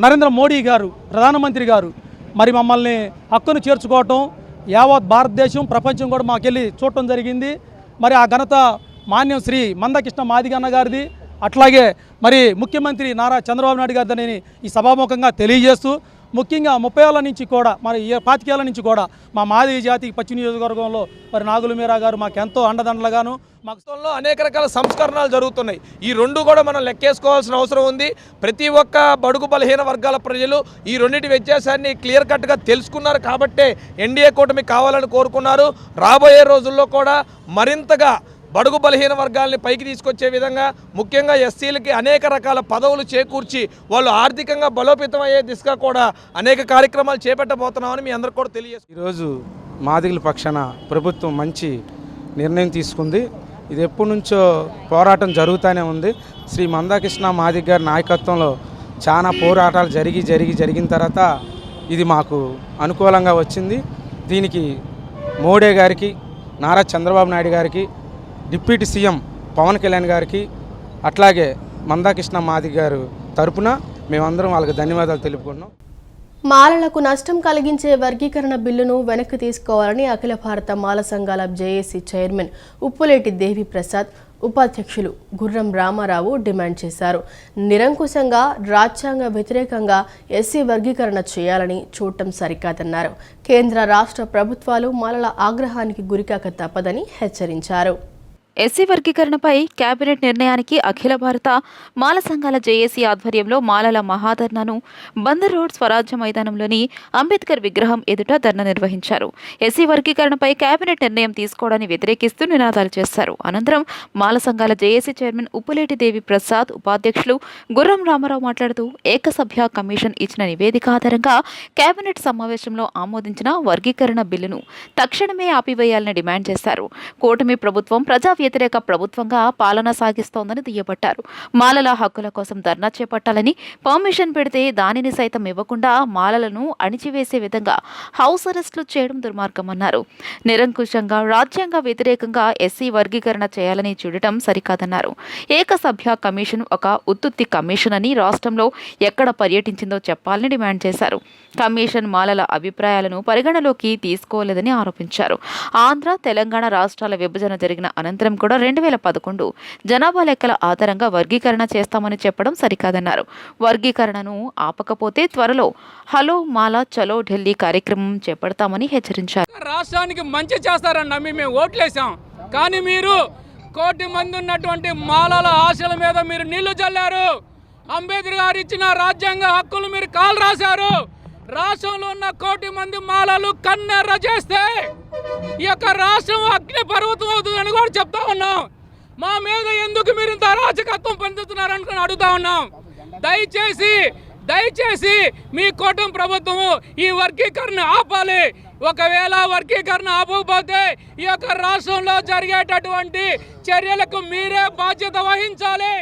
నరేంద్ర మోడీ గారు, ప్రధానమంత్రి గారు మరి మమ్మల్ని హక్కును చేర్చుకోవటం, యావత్ భారతదేశం ప్రపంచం కూడా మాకెళ్ళి చూడటం జరిగింది. మరి ఆ ఘనత మాన్యం శ్రీ మందకృష్ణ మాదిగ అన్న గారిది, అట్లాగే మరి ముఖ్యమంత్రి నారా చంద్రబాబు నాయుడు గారిని ఈ సభాముఖంగా తెలియజేస్తూ ముఖ్యంగా 30 ఏళ్ల నుంచి కూడా మరి 25 ఏళ్ల నుంచి కూడా మా మాదిగ జాతికి పశ్చిమ నియోజకవర్గంలో మరి నాగుల మీరా గారు మాకు ఎంతో అండదండలుగాను మాకు అనేక రకాల సంస్కరణలు జరుగుతున్నాయి. ఈ రెండు కూడా మనం లెక్కేసుకోవాల్సిన అవసరం ఉంది. ప్రతి ఒక్క బడుగు బలహీన వర్గాల ప్రజలు ఈ రెండింటి వ్యత్యాసాన్ని క్లియర్ కట్గా తెలుసుకున్నారు కాబట్టే ఎన్డీఏ కూటమి కావాలని కోరుకున్నారు. రాబోయే రోజుల్లో కూడా మరింతగా బడుగు బలహీన వర్గాల్ని పైకి తీసుకొచ్చే విధంగా ముఖ్యంగా ఎస్సీలకి అనేక రకాల పదవులు చేకూర్చి వాళ్ళు ఆర్థికంగా బలోపేతం అయ్యే దిశగా కూడా అనేక కార్యక్రమాలు చేపట్టబోతున్నామని మీ అందరికీ కూడా తెలియజేస్తాం. ఈరోజు మాదిగల పక్షాన ప్రభుత్వం మంచి నిర్ణయం తీసుకుంది. ఇది ఎప్పటి నుంచో పోరాటం జరుగుతూనే ఉంది. శ్రీ మందాకృష్ణ మాదిగ గారి నాయకత్వంలో చాలా పోరాటాలు జరిగిన తర్వాత ఇది మాకు అనుకూలంగా వచ్చింది. దీనికి మోడీ గారికి, నారా చంద్రబాబు నాయుడు గారికి, డిప్యూటీ సీఎం పవన్ కళ్యాణ్ గారికి, అట్లాగే మందాకృష్ణ మాదిగ గారు తరపున మేమందరం వాళ్ళకి ధన్యవాదాలు తెలుపుకుంటున్నాం. మాలలకు నష్టం కలిగించే వర్గీకరణ బిల్లును వెనక్కి తీసుకోవాలని అఖిల భారత మాల సంఘాల జేఏసీ చైర్మన్ ఉప్పులేటి దేవి ప్రసాద్, ఉపాధ్యక్షులు గుర్రం రామారావు డిమాండ్ చేశారు. నిరంకుశంగా రాజ్యాంగ వ్యతిరేకంగా ఎస్సీ వర్గీకరణ చేయాలని చూడటం సరికాదన్నారు. కేంద్ర రాష్ట్ర ప్రభుత్వాలు మాలల ఆగ్రహానికి గురికాక తప్పదని హెచ్చరించారు. ఎస్సీ వర్గీకరణపై కేబినెట్ నిర్ణయానికి అఖిల భారత మాల సంఘాల జేఏసీ ఆధ్వర్యంలో మాలల మహాధర్నాను బందర్ రోడ్ స్వరాజ్య మైదానంలోని అంబేద్కర్ విగ్రహం ఎదుట ధర్నా నిర్వహించారు. ఎస్సీ వర్గీకరణపై కేబినెట్ నిర్ణయం తీసుకోవడాన్ని వ్యతిరేకిస్తూ నినాదాలు చేశారు. అనంతరం మాల సంఘాల జేఏసీ చైర్మన్ ఉప్పులేటి దేవి ప్రసాద్, ఉపాధ్యక్షులు గుర్రం రామారావు మాట్లాడుతూ ఏకసభ్య కమిషన్ ఇచ్చిన నివేదిక ఆధారంగా కేబినెట్ సమావేశంలో ఆమోదించిన వర్గీకరణ బిల్లును తక్షణమే ఆపివేయాలని డిమాండ్ చేశారు. కూటమి ప్రభుత్వం ప్రజా వ్యతిరేక ప్రభుత్వంగా పాలన సాగిస్తోందని దుయ్యబట్టారు. మాలల హక్కుల కోసం ధర్నా చేపట్టాలని పర్మిషన్ పెడితే దానిని సైతం ఇవ్వకుండా మాలలను అణిచివేసే విధంగా హౌస్ అరెస్టులు చేయడం దుర్మార్గమన్నారు. నిరంకుశంగా రాజ్యాంగ వ్యతిరేకంగా ఎస్సీ వర్గీకరణ చేయాలని చూడటం సరికాదన్నారు. ఏకసభ్య కమిషన్ ఒక ఉత్తుత్తి కమిషన్ అని రాష్ట్రంలో ఎక్కడ పర్యటించిందో చెప్పాలని డిమాండ్ చేశారు. కమిషన్ మాలల అభిప్రాయాలను పరిగణలోకి తీసుకోలేదని ఆరోపించారు. ఆంధ్ర, తెలంగాణ రాష్ట్రాల విభజన జరిగిన అనంతరం కూడా 2011 జనాభా లెక్కల ఆధారంగా వర్గీకరణ చేస్తామని చెప్పడం సరికాదన్నారు. వర్గీకరణను ఆపకపోతే త్వరలో హలో మాలా చలో ఢిల్లీ కార్యక్రమం చేపడతామని హెచ్చరించారు. రాష్ట్రానికి మంచి చేస్తారని నమ్మి మేము ఓట్లేసాం. కానీ మీరు 1 కోటి మంది ఉన్నటువంటి మాలల ఆశల మీద మీరు నీళ్లు చల్లారు. అంబేద్కర్ గారు ఇచ్చిన రాజ్యాంగ హక్కులు మీరు కాలు రాశారు. రాష్ట్రంలో ఉన్న 1 కోటి మంది మాలలు కన్నెర్ర చేస్తే ఈ యొక్క రాష్ట్రం అగ్ని పర్వతం అవుతుందని కూడా చెప్తా ఉన్నాం. మా మీద ఎందుకు మీరు ఇంత అరాచకత్వం పొందుతున్నారని అడుగుతా ఉన్నాం. దయచేసి మీ కూటమి ప్రభుత్వము ఈ వర్గీకరణ ఆపాలి. ఒకవేళ వర్గీకరణ ఆపకపోతే ఈ యొక్క రాష్ట్రంలో జరిగేటటువంటి చర్యలకు మీరే బాధ్యత వహించాలి.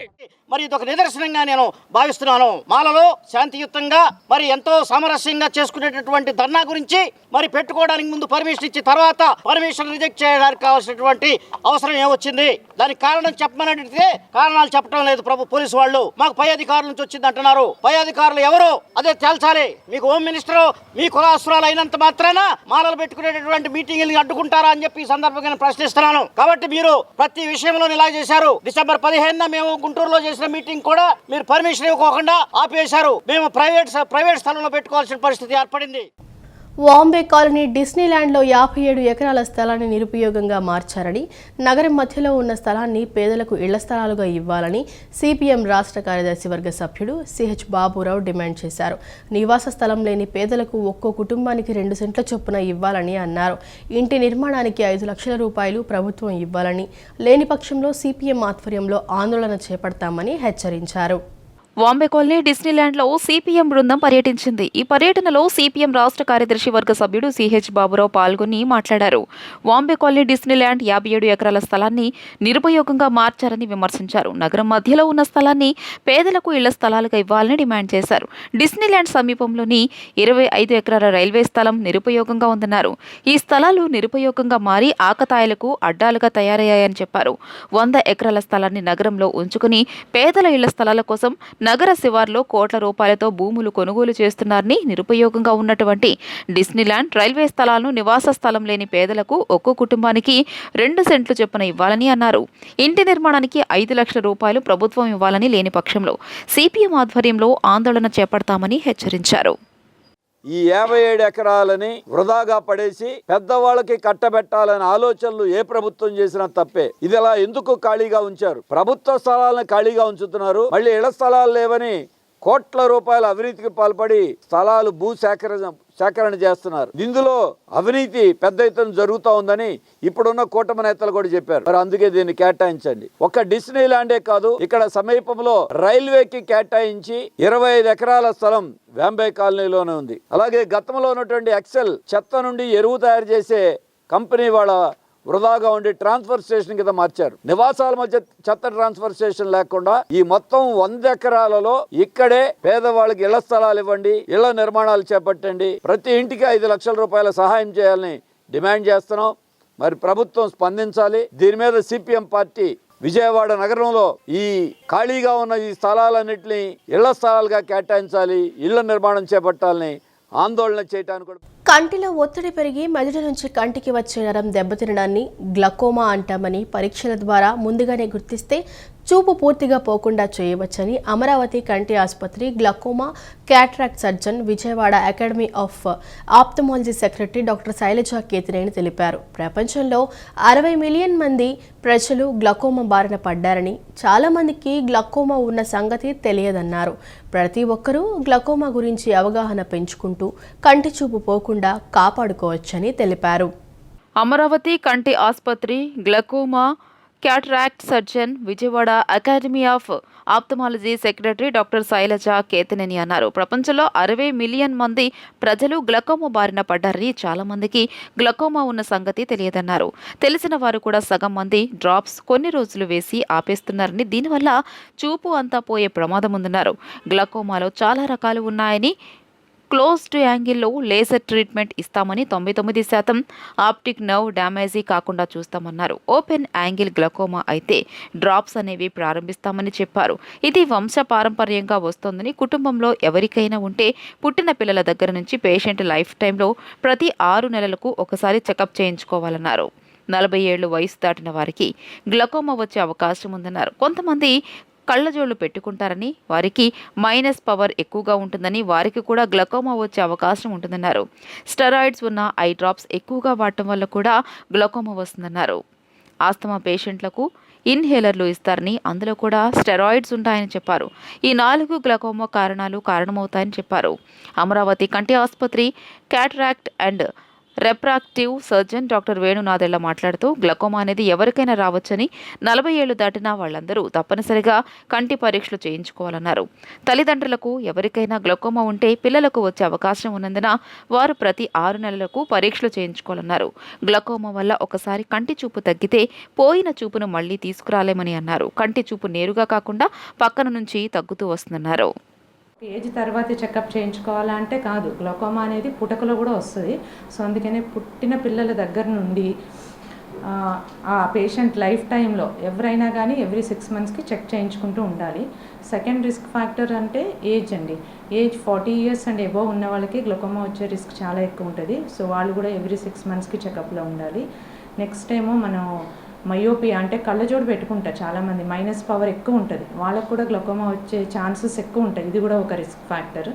మరి ఇదొక నిదర్శనంగా నేను భావిస్తున్నాను. మాలలో శాంతియుతంగా మరి ఎంతో సామరస్యంగా చేసుకునేటటువంటి ధర్నా గురించి మరి పెట్టుకోవడానికి ముందు పర్మిషన్ ఇచ్చి తర్వాత పర్మిషన్ రిజెక్ట్ చేయడానికి కావాల్సినటువంటి అవసరం ఏమొచ్చింది? దానికి కారణం చెప్పమని అడిగితే కారణాలు చెప్పడం లేదు. పోలీసు వాళ్ళు మాకు పై అధికారుల నుంచి వచ్చింది అంటున్నారు. పై అధికారులు ఎవరు అదే తేల్చాలి. మీకు హోమ్ మినిస్టర్ మీ కులాసురాలు అయినంత మాత్రాన మాలలు పెట్టుకునేటటువంటి మీటింగ్లు అడ్డుకుంటారా అని చెప్పి ఈ సందర్భంగా నేను ప్రశ్నిస్తున్నాను. కాబట్టి మీరు ప్రతి విషయంలో ఇలా చేశారు. డిసెంబర్ 15న మేము గుంటూరులో చేసిన మీటింగ్ కూడా మీరు పర్మిషన్ ఇవ్వకుండా ఆపేశారు. మేము ప్రైవేట్ స్థలంలో పెట్టుకోవాల్సిన పరిస్థితి ఏర్పడింది. వాంబే కాలనీ డిస్నీల్యాండ్లో 57 ఎకరాల స్థలాన్ని నిరుపయోగంగా మార్చారని, నగరం మధ్యలో ఉన్న స్థలాన్ని పేదలకు ఇళ్ల స్థలాలుగా ఇవ్వాలని సిపిఎం రాష్ట్ర కార్యదర్శి వర్గ సభ్యుడు సిహెచ్ బాబురావు డిమాండ్ చేశారు. నివాస స్థలం లేని పేదలకు ఒక్కో కుటుంబానికి 2 సెంట్ల చొప్పున ఇవ్వాలని అన్నారు. ఇంటి నిర్మాణానికి 5 లక్షల రూపాయలు ప్రభుత్వం ఇవ్వాలని, లేని పక్షంలో సిపిఎం ఆధ్వర్యంలో ఆందోళన చేపడతామని హెచ్చరించారు. వాంబే కాలనీ డిస్నీల్యాండ్లో సిపిఎం బృందం పర్యటించింది. ఈ పర్యటనలో సిపిఎం రాష్ట్ర కార్యదర్శి వర్గ సభ్యుడు సిహెచ్ బాబురావు పాల్గొని మాట్లాడారు. వాంబే కాలనీ డిస్నీల్యాండ్ 57 ఎకరాల స్థలాన్ని నిరుపయోగంగా మార్చారని విమర్శించారు. నగరం మధ్యలో ఉన్న స్థలాన్ని పేదలకు ఇళ్ల స్థలాలుగా ఇవ్వాలని డిమాండ్ చేశారు. డిస్నీల్యాండ్ సమీపంలోని 25 ఎకరాల రైల్వే స్థలం నిరుపయోగంగా ఉందన్నారు. ఈ స్థలాలు నిరుపయోగంగా మారి ఆకతాయిలకు అడ్డాలుగా తయారయ్యాయని చెప్పారు. 100 ఎకరాల స్థలాన్ని నగరంలో ఉంచుకుని పేదల ఇళ్ల స్థలాల కోసం నగర శివార్లో కోట్ల రూపాయలతో భూములు కొనుగోలు చేస్తున్నారని, నిరుపయోగంగా ఉన్నటువంటి డిస్నీల్యాండ్ రైల్వే స్థలాలను నివాస స్థలం లేని పేదలకు ఒక్కో కుటుంబానికి 2 సెంట్లు చొప్పున ఇవ్వాలని అన్నారు. ఇంటి నిర్మాణానికి 5 లక్షల రూపాయలు ప్రభుత్వం ఇవ్వాలని, లేని పక్షంలో సిపిఎం ఆధ్వర్యంలో ఆందోళన చేపడతామని హెచ్చరించారు. ఈ 57 ఎకరాలని వృధాగా పడేసి పెద్దవాళ్ళకి కట్టబెట్టాలనే ఆలోచనలు ఏ ప్రభుత్వం చేసినా తప్పే. ఇది ఇలా ఎందుకు ఖాళీగా ఉంచారు? ప్రభుత్వ స్థలాలను ఖాళీగా ఉంచుతున్నారు. మళ్ళీ ఇళ్ల స్థలాలు లేవని కోట్ల రూపాయల అవినీతికి పాల్పడి స్థలాలు సేకరణ చేస్తున్నారు. ఇందులో అవినీతి పెద్ద ఎత్తున జరుగుతూ ఉందని ఇప్పుడున్న కూటమి నేతలు కూడా చెప్పారు. మరి అందుకే దీన్ని కేటాయించండి. ఒక్క డిస్నీ ల్యాండే కాదు, ఇక్కడ సమీపంలో రైల్వేకి కేటాయించి 25 ఎకరాల స్థలం వ్యాంబే కాలనీలోనే ఉంది. అలాగే గతంలో ఉన్నటువంటి ఎక్సెల్ చెత్త నుండి ఎరువు తయారు చేసే కంపెనీ వాళ్ళ వృధాగా ఉండి ట్రాన్స్ఫర్ స్టేషన్ కింద మార్చారు. నివాసాల మధ్య చెత్త ట్రాన్స్ఫర్ స్టేషన్ లేకుండా ఈ మొత్తం 100 ఎకరాలలో ఇక్కడే పేదవాళ్ళకి ఇళ్ల స్థలాలు ఇవ్వండి, ఇళ్ల నిర్మాణాలు చేపట్టండి, ప్రతి ఇంటికి 5 లక్షల రూపాయల సహాయం చేయాలని డిమాండ్ చేస్తున్నాం. మరి ప్రభుత్వం స్పందించాలి. దీని మీద సిపిఎం పార్టీ విజయవాడ నగరంలో ఈ ఖాళీగా ఉన్న ఈ స్థలాలన్నింటినీ ఇళ్ల స్థలాలుగా కేటాయించాలి, ఇళ్ల నిర్మాణం చేపట్టాలని ఆందోళన చేయడానికి కూడా. కంటిలో ఒత్తిడి పెరిగి మెదడు నుంచి కంటికి వచ్చే నరం దెబ్బతినడాన్ని గ్లకోమా అంటామని పరీక్షల ద్వారా ముందుగానే గుర్తిస్తే చూపు పూర్తిగా పోకుండా చేయవచ్చని అమరావతి కంటి ఆసుపత్రి glaucoma cataract surgeon Vijayawada Academy of Ophthalmology secretary doctor Sailaja Ketineni తెలిపారు. ప్రపంచంలో 60 మిలియన్ మంది ప్రజలు గ్లకోమా బారిన పడ్డారని, చాలా మందికి గ్లకోమా ఉన్న సంగతి తెలియదన్నారు. ప్రతి ఒక్కరూ గ్లకోమా గురించి అవగాహన పెంచుకుంటూ కంటి చూపు పోకుండా కాపాడుకోవచ్చని తెలిపారు. అమరావతి కంటి ఆసుపత్రి glaucoma cataract surgeon Vijayawada Academy of Ophthalmology secretary doctor Sailaja Ketineni అన్నారు. ప్రపంచంలో 60 మిలియన్ మంది ప్రజలు గ్లకోమా బారిన పడ్డారని, చాలా మందికి గ్లకోమా ఉన్న సంగతి తెలియదన్నారు. తెలిసిన వారు కూడా సగం మంది డ్రాప్స్ కొన్ని రోజులు వేసి ఆపేస్తున్నారని, దీనివల్ల చూపు అంతా పోయే ప్రమాదం ఉందన్నారు. గ్లకోమాలో చాలా రకాలు ఉన్నాయని, క్లోజ్డ్ యాంగిల్లో లేజర్ ట్రీట్మెంట్ ఇస్తామని, 99% ఆప్టిక్ నర్వ్ డ్యామేజీ కాకుండా చూస్తామన్నారు. ఓపెన్ యాంగిల్ గ్లకోమా అయితే డ్రాప్స్ అనేవి ప్రారంభిస్తామని చెప్పారు. ఇది వంశ పారంపర్యంగా వస్తోందని, కుటుంబంలో ఎవరికైనా ఉంటే పుట్టిన పిల్లల దగ్గర నుంచి పేషెంట్ లైఫ్ టైంలో ప్రతి 6 నెలలకు ఒకసారి చెకప్ చేయించుకోవాలన్నారు. 40 ఏళ్లు వయసు దాటిన వారికి గ్లకోమా వచ్చే అవకాశం ఉందన్నారు. కొంతమంది కళ్ళజోళ్లు పెట్టుకుంటారని, వారికి మైనస్ పవర్ ఎక్కువగా ఉంటుందని, వారికి కూడా గ్లకోమా వచ్చే అవకాశం ఉంటుందన్నారు. స్టెరాయిడ్స్ ఉన్న ఐ డ్రాప్స్ ఎక్కువగా వాడటం వల్ల కూడా గ్లకోమా వస్తుందన్నారు. ఆస్తమా పేషెంట్లకు ఇన్హేలర్లు ఇస్తారని, అందులో కూడా స్టెరాయిడ్స్ ఉంటాయని చెప్పారు. ఈ 4 గ్లకోమా కారణమవుతాయని చెప్పారు. అమరావతి కంటి ఆసుపత్రి క్యాటరాక్ట్ అండ్ రెఫ్రాక్టివ్ సర్జన్ డాక్టర్ వేణునాథెళ్ల మాట్లాడుతూ, గ్లకోమా అనేది ఎవరికైనా రావచ్చని, 40 ఏళ్లు దాటినా వాళ్ళందరూ తప్పనిసరిగా కంటి పరీక్షలు చేయించుకోవాలన్నారు. తల్లిదండ్రులకు ఎవరికైనా గ్లకోమా ఉంటే పిల్లలకు వచ్చే అవకాశం ఉన్నందున వారు ప్రతి 6 నెలలకు పరీక్షలు చేయించుకోవాలన్నారు. గ్లకోమా వల్ల ఒకసారి కంటి చూపు తగ్గితే పోయిన చూపును మళ్లీ తీసుకురాలేమని అన్నారు. కంటి చూపు నేరుగా కాకుండా పక్కన నుంచి తగ్గుతూ వస్తుందన్నారు. ఏజ్ తర్వాత చెకప్ చేయించుకోవాలంటే కాదు, గ్లకోమా అనేది పుటకలో కూడా వస్తుంది. సో అందుకనే పుట్టిన పిల్లల దగ్గర నుండి ఆ పేషెంట్ లైఫ్ టైంలో ఎవరైనా కానీ ఎవ్రీ 6 మంత్స్కి చెక్ చేయించుకుంటూ ఉండాలి. సెకండ్ రిస్క్ ఫ్యాక్టర్ అంటే ఏజ్ అండి. ఏజ్ 40 ఇయర్స్ అండ్ ఎబోవ్ ఉన్న వాళ్ళకి గ్లకోమా వచ్చే రిస్క్ చాలా ఎక్కువ ఉంటుంది. సో వాళ్ళు కూడా ఎవ్రీ 6 మంత్స్కి చెకప్లో ఉండాలి. నెక్స్ట్ ఏమో మనం మయోపియా అంటే కళ్ళజోడు పెట్టుకుంటారు చాలామంది, మైనస్ పవర్ ఎక్కువ ఉంటుంది, వాళ్ళకు కూడా గ్లకోమా వచ్చే ఛాన్సెస్ ఎక్కువ ఉంటాయి. ఇది కూడా ఒక రిస్క్ ఫ్యాక్టర్.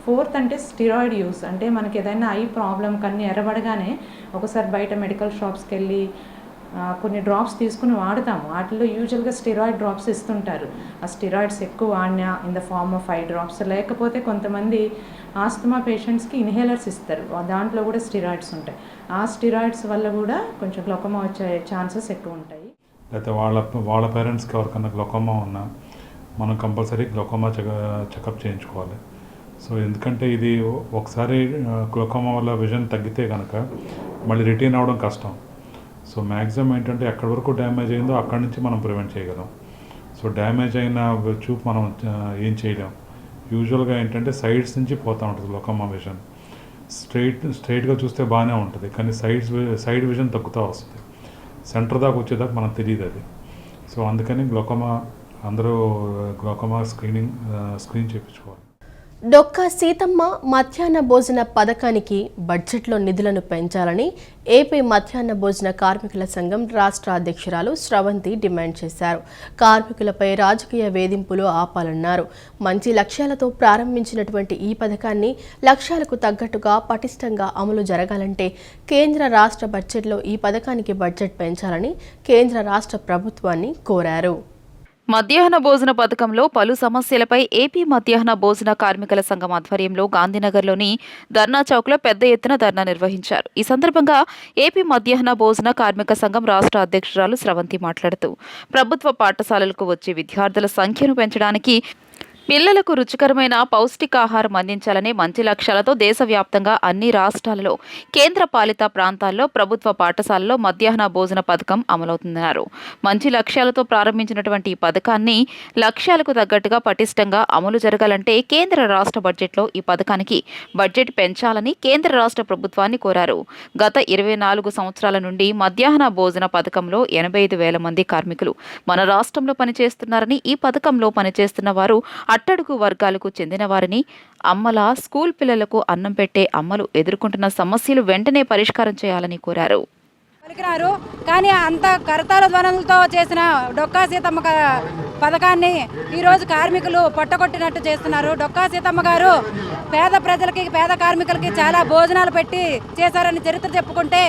4th అంటే స్టిరాయిడ్ యూస్. అంటే మనకి ఏదైనా ఐ ప్రాబ్లం కన్నీ ఎర్రబడగానే ఒకసారి బయట మెడికల్ షాప్స్కి వెళ్ళి కొన్ని డ్రాప్స్ తీసుకుని వాడతాము. వాటిలో యూజువల్గా స్టిరాయిడ్ డ్రాప్స్ ఇస్తుంటారు. ఆ స్టిరాయిడ్స్ ఎక్కువ వాడినా in the form of 5 drops, లేకపోతే కొంతమంది ఆస్తమా పేషెంట్స్కి ఇన్హేలర్స్ ఇస్తారు, దాంట్లో కూడా స్టిరాయిడ్స్ ఉంటాయి. ఆ స్టిరాయిడ్స్ వల్ల కూడా కొంచెం గ్లకోమా వచ్చే ఛాన్సెస్ ఎక్కువ ఉంటాయి. అయితే వాళ్ళ పేరెంట్స్కి ఎవరికైనా గ్లకోమా ఉన్నా మనం కంపల్సరీ గ్లకోమా చెకప్ చేయించుకోవాలి. సో ఎందుకంటే ఇది ఒకసారి గ్లకోమా వల్ల విజన్ తగ్గితే కనుక మళ్ళీ రిటైన్ అవ్వడం కష్టం. సో మ్యాక్సిమం ఏంటంటే ఎక్కడి వరకు డ్యామేజ్ అయిందో అక్కడి నుంచి మనం ప్రివెంట్ చేయగలం. సో డ్యామేజ్ అయిన చూపు మనం ఏం చేయలేం. యూజువల్గా ఏంటంటే సైడ్స్ నుంచి పోతూ ఉంటుంది గ్లకోమా విజన్. స్ట్రైట్గా చూస్తే బాగానే ఉంటుంది, కానీ సైడ్ విజన్ తగ్గుతూ వస్తుంది. సెంటర్ దాకా వచ్చేదాకా మనకు తెలియదు అది. సో అందుకని అందరూ గ్లకోమా స్క్రీన్ చేయించుకోవాలి. డొక్కా సీతమ్మ మధ్యాహ్న భోజన పథకానికి బడ్జెట్లో నిధులను పెంచాలని ఏపీ మధ్యాహ్న భోజన కార్మికుల సంఘం రాష్ట్ర అధ్యక్షురాలు స్రవంతి డిమాండ్ చేశారు. కార్మికులపై రాజకీయ వేధింపులు ఆపాలన్నారు. మంచి లక్ష్యాలతో ప్రారంభించినటువంటి ఈ పథకాన్ని లక్ష్యాలకు తగ్గట్టుగా పటిష్టంగా అమలు జరగాలంటే కేంద్ర రాష్ట్ర బడ్జెట్లో ఈ పథకానికి బడ్జెట్ పెంచాలని కేంద్ర రాష్ట్ర ప్రభుత్వాన్ని కోరారు. మధ్యాహ్న భోజన పథకంలో పలు సమస్యలపై ఏపీ మధ్యాహ్న భోజన కార్మికుల సంఘం ఆధ్వర్యంలో గాంధీనగర్లోని ధర్నా చౌక్లో పెద్ద ఎత్తున ధర్నా నిర్వహించారు. ఈ సందర్భంగా ఏపీ మధ్యాహ్న భోజన కార్మిక సంఘం రాష్ట్ర అధ్యక్షురాలు స్రవంతి మాట్లాడుతూ ప్రభుత్వ పాఠశాలలకు వచ్చే విద్యార్థుల సంఖ్యను పెంచడానికి పిల్లలకు రుచికరమైన పౌష్టికాహారం అందించాలనే మంచి లక్ష్యాలతో దేశవ్యాప్తంగా అన్ని రాష్ట్రాలలో కేంద్ర పాలిత ప్రాంతాల్లో ప్రభుత్వ పాఠశాలలో మధ్యాహ్న భోజన పథకం అమలవుతుందన్నారు. మంచి లక్ష్యాలతో ప్రారంభించినటువంటి ఈ పథకాన్ని లక్ష్యాలకు తగ్గట్టుగా పటిష్టంగా అమలు జరగాలంటే కేంద్ర రాష్ట్ర బడ్జెట్లో ఈ పథకానికి బడ్జెట్ పెంచాలని కేంద్ర రాష్ట్ర ప్రభుత్వాన్ని కోరారు. గత 24 సంవత్సరాల నుండి మధ్యాహ్న భోజన పథకంలో 85,000 మంది కార్మికులు మన రాష్ట్రంలో పనిచేస్తున్నారని, ఈ పథకంలో పనిచేస్తున్న వారు అట్టడుగు వర్గాలకు చెందిన వారిని, అమ్మల స్కూల్ పిల్లలకు అన్నం పెట్టే అమ్మలు ఎదుర్కొంటున్న సమస్యలు వెంటనే పరిష్కారం చేయాలని కోరారు. పలికినారు కానీ అంత కరతాల ధ్వనులతో చేసిన డొక్కా సీతమ్మ పథకాన్ని ఈరోజు కార్మికులు పట్టకొట్టినట్టు చేస్తున్నారు. డొక్కా సీతమ్మ గారు పేద ప్రజలకి, పేద కార్మికులకి చాలా భోజనాలు పెట్టి చేశారని చరిత్ర చెప్పుకుంటే,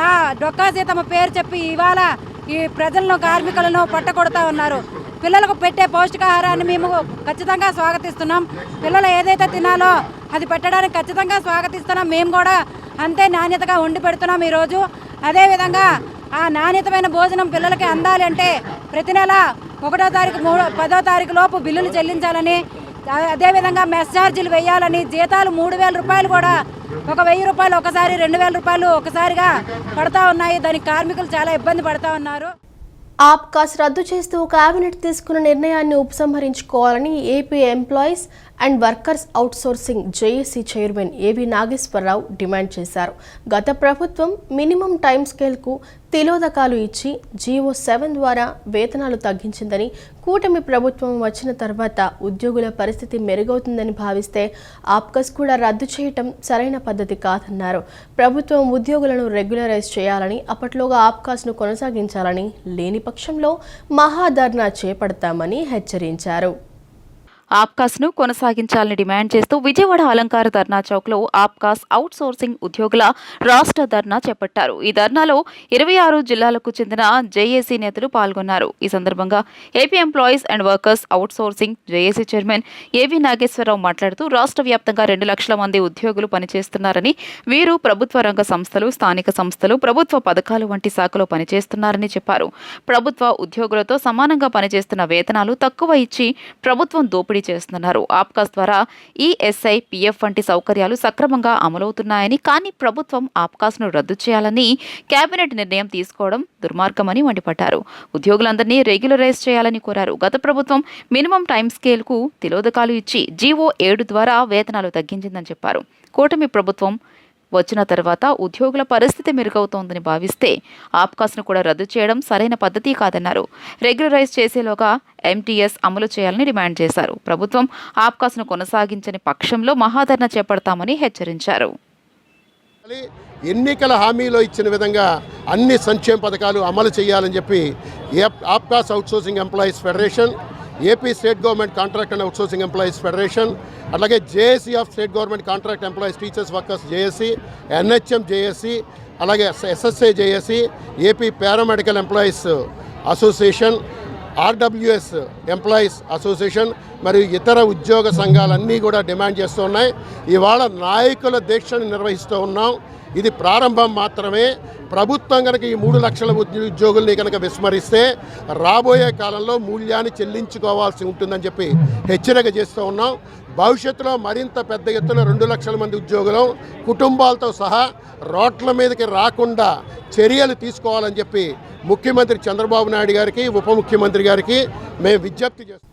ఆ డొక్కా సీతమ్మ పేరు చెప్పి ఇవాళ ఈ ప్రజలను, కార్మికులను పట్టకొడతా ఉన్నారు. పిల్లలకు పెట్టే పౌష్టికాహారాన్ని మేము ఖచ్చితంగా స్వాగతిస్తున్నాం. పిల్లలు ఏదైతే తినాలో అది పెట్టడానికి ఖచ్చితంగా స్వాగతిస్తున్నాం. మేము కూడా అంతే నాణ్యతగా వండి పెడుతున్నాం ఈరోజు. అదేవిధంగా ఆ నాణ్యతమైన భోజనం పిల్లలకి అందాలి అంటే ప్రతి నెల 1వ తారీఖు 10వ తారీఖు లోపు బిల్లులు చెల్లించాలని, అదేవిధంగా మెస్ ఛార్జీలు వేయాలని, జీతాలు 3,000 రూపాయలు కూడా, ఒక 1,000 రూపాయలు ఒకసారి, 2,000 రూపాయలు ఒకసారిగా పడతా ఉన్నాయి. దానికి కార్మికులు చాలా ఇబ్బంది పడతా ఉన్నారు. ఆప్కాస్ రద్దు చేస్తూ కేబినెట్ తీసుకున్న నిర్ణయాన్ని ఉపసంహరించుకోవాలని AP employees and workers outsourcing JAC chairman AV Nageswararao demand చేశారు. గత ప్రభుత్వం మినిమం టైం స్కేల్కు తిలోదకాలు ఇచ్చి జీవో 7 ద్వారా వేతనాలు తగ్గించిందని, కూటమి ప్రభుత్వం వచ్చిన తర్వాత ఉద్యోగుల పరిస్థితి మెరుగవుతుందని భావిస్తే ఆప్కాస్ కూడా రద్దు చేయటం సరైన పద్ధతి కాదన్నారు. ప్రభుత్వం ఉద్యోగులను రెగ్యులరైజ్ చేయాలని, అప్పట్లోగా ఆప్కాస్ను కొనసాగించాలని, లేని పక్షంలో మహాధర్నా చేపడతామని హెచ్చరించారు. ఆప్కాస్ను కొనసాగించాలని డిమాండ్ చేస్తూ విజయవాడ అలంకార ధర్నా చౌక్లో ఆప్కాస్ అవుట్ సోర్సింగ్ ఉద్యోగుల రాష్ట్ర ధర్నా చేపట్టారు. ఈ ధర్నాలో 26 జిల్లాలకు చెందిన జేఏసీ నేతలు పాల్గొన్నారు. ఈ సందర్భంగా AP employees and workers outsourcing JAC chairman AV Nageswararao మాట్లాడుతూ రాష్ట్ర వ్యాప్తంగా 2 లక్షల మంది ఉద్యోగులు పనిచేస్తున్నారని, వీరు ప్రభుత్వ రంగ సంస్థలు, స్థానిక సంస్థలు, ప్రభుత్వ పథకాలు వంటి శాఖలో పనిచేస్తున్నారని చెప్పారు. ప్రభుత్వ ఉద్యోగులతో సమానంగా పనిచేస్తున్న వేతనాలు తక్కువ ఇచ్చి ప్రభుత్వం దోపిడీ చేస్తున్నారు. ఆప్కాస్ ద్వారా ఈఎస్ఐ, పిఎఫ్ వంటి సౌకర్యాలు సక్రమంగా అమలవుతున్నాయని, కానీ ప్రభుత్వం ఆప్కాస్ను రద్దు చేయాలని కేబినెట్ నిర్ణయం తీసుకోవడం దుర్మార్గమని మండిపడ్డారు. ఉద్యోగులందరినీ రెగ్యులరైజ్ చేయాలని కోరారు. గత ప్రభుత్వం మినిమం టైం స్కేల్కు తిలోదకాలు ఇచ్చి జీవో 7 ద్వారా వేతనాలు తగ్గించిందని చెప్పారు. కూటమి ప్రభుత్వం వచ్చిన తర్వాత ఉద్యోగుల పరిస్థితి మెరుగవుతోందని భావిస్తే ఆప్కాస్ను కూడా రద్దు చేయడం సరైన పద్ధతి కాదన్నారు. రెగ్యులరైజ్ చేసేలోగా ఎంటీఎస్ అమలు చేయాలని డిమాండ్ చేశారు. ప్రభుత్వం ఆప్కాస్ను కొనసాగించని పక్షంలో మహాధర్నా చేపడతామని హెచ్చరించారు. ఎన్నికల హామీలో ఇచ్చిన విధంగా అన్ని సంక్షేమ పథకాలు అమలు చేయాలని చెప్పి APCOS outsourcing employees federation, AP state government contract and outsourcing employees federation, అట్లాగే JAC of state government contract employees teachers workers JAC, NHM JAC, అలాగే SSA JAC, AP paramedical employees association, RWS employees association మరియు ఇతర ఉద్యోగ సంఘాలన్నీ కూడా demand చేస్తూ ఉన్నాయి. ఇవాళ నాయకుల దీక్షను నిర్వహిస్తూ ఉన్నాం. ఇది ప్రారంభం మాత్రమే. ప్రభుత్వం కనుక ఈ 3 లక్షల ఉద్యోగుల్ని కనుక విస్మరిస్తే రాబోయే కాలంలో మూల్యాన్ని చెల్లించుకోవాల్సి ఉంటుందని చెప్పి హెచ్చరిక చేస్తూ ఉన్నాం. భవిష్యత్తులో మరింత పెద్ద ఎత్తున 2 లక్షల మంది ఉద్యోగులు కుటుంబాలతో సహా రోడ్ల మీదకి రాకుండా చర్యలు తీసుకోవాలని చెప్పి ముఖ్యమంత్రి చంద్రబాబు నాయుడు గారికి, ఉప ముఖ్యమంత్రి గారికి మేము విజ్ఞప్తి చేస్తాం.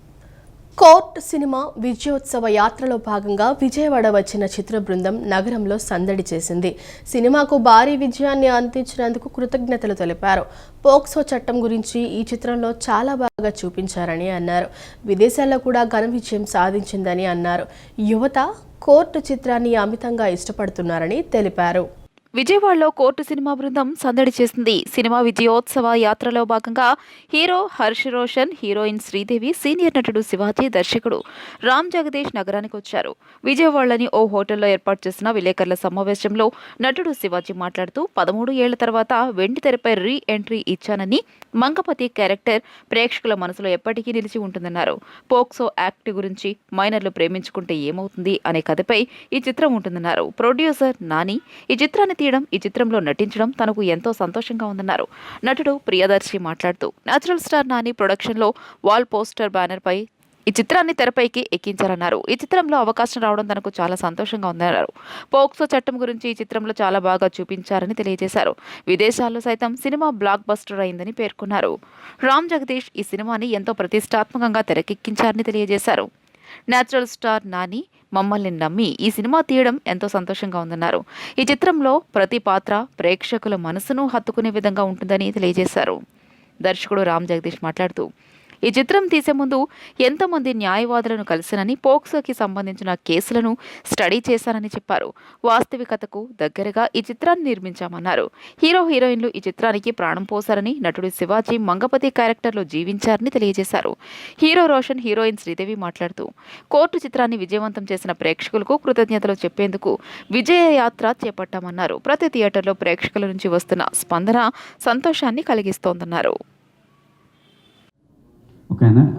కోర్ట్ సినిమా విజయోత్సవ యాత్రలో భాగంగా విజయవాడ వచ్చిన చిత్ర బృందం నగరంలో సందడి చేసింది. సినిమాకు భారీ విజయాన్ని అందించినందుకు కృతజ్ఞతలు తెలిపారు. పోక్సో చట్టం గురించి ఈ చిత్రంలో చాలా బాగా చూపించారని అన్నారు. విదేశాల్లో కూడా ఘన విజయం సాధించిందని అన్నారు. యువత కోర్టు చిత్రాన్ని అమితంగా ఇష్టపడుతున్నారని తెలిపారు. విజయవాడలో కోర్టు సినిమా బృందం సందడి చేసింది. సినిమా విజయోత్సవ యాత్రలో భాగంగా hero Harsh Roshan, heroine Sridevi, senior నటుడు శివాజీ, దర్శకుడు రామ్ జగదీష్ నగరానికి వచ్చారు. విజయవాడలోని ఓ హోటల్లో ఏర్పాటు చేసిన విలేకరుల సమావేశంలో నటుడు శివాజీ మాట్లాడుతూ 13 ఏళ్ల తర్వాత వెండి తెరపై రీ ఎంట్రీ ఇచ్చానని, మంగపతి క్యారెక్టర్ ప్రేక్షకుల మనసులో ఎప్పటికీ నిలిచి ఉంటుందన్నారు. పోక్సో యాక్ట్ గురించి, మైనర్లు ప్రేమించుకుంటే ఏమవుతుంది అనే కథపై ఈ చిత్రం ఉంటుందన్నారు. ప్రొడ్యూసర్ నాని ఈ చిత్రాన్ని ఈ చిత్రంలో నటించడం తనకు ఎంతో సంతోషంగా ఉందన్నారు. నటుడు ప్రియదర్శి మాట్లాడుతూ నేచురల్ స్టార్ నాని ప్రొడక్షన్లో వాల్ పోస్టర్ బ్యానర్ పై ఈ చిత్రాన్ని తెరపైకి ఎక్కించారన్నారు. ఈ చిత్రంలో అవకాశం రావడం తనకు చాలా సంతోషంగా ఉందన్నారు. పోక్సో చట్టం గురించి ఈ చిత్రంలో చాలా బాగా చూపించారని తెలియజేశారు. విదేశాల్లో సైతం సినిమా బ్లాక్ బస్టర్ అయిందని పేర్కొన్నారు. రామ్ జగదీష్ ఈ సినిమాని ఎంతో ప్రతిష్టాత్మకంగా తెరకెక్కించారని తెలియజేశారు. నేచురల్ స్టార్ నాని మమ్మల్ని నమ్మి ఈ సినిమా తీయడం ఎంతో సంతోషంగా ఉందన్నారు. ఈ చిత్రంలో ప్రతి పాత్ర ప్రేక్షకుల మనసును హత్తుకునే విధంగా ఉంటుందని తెలియజేశారు. దర్శకుడు రామ్ జగదీష్ మాట్లాడుతూ ఈ చిత్రం తీసే ముందు ఎంతోమంది న్యాయవాదులను కలిసినని, పోక్సోకి సంబంధించిన కేసులను స్టడీ చేశానని చెప్పారు. వాస్తవికతకు దగ్గరగా ఈ చిత్రాన్ని నిర్మించామన్నారు. హీరో హీరోయిన్లు ఈ చిత్రానికి ప్రాణం పోశారని, నటుడు శివాజీ మంగపతి క్యారెక్టర్లో జీవించారని తెలియజేశారు. హీరో రోషన్, హీరోయిన్ శ్రీదేవి మాట్లాడుతూ కోర్టు చిత్రాన్ని విజయవంతం చేసిన ప్రేక్షకులకు కృతజ్ఞతలు చెప్పేందుకు విజయ యాత్ర చేపట్టామన్నారు. ప్రతి థియేటర్లో ప్రేక్షకుల నుంచి వస్తున్న స్పందన సంతోషాన్ని కలిగిస్తోందన్నారు.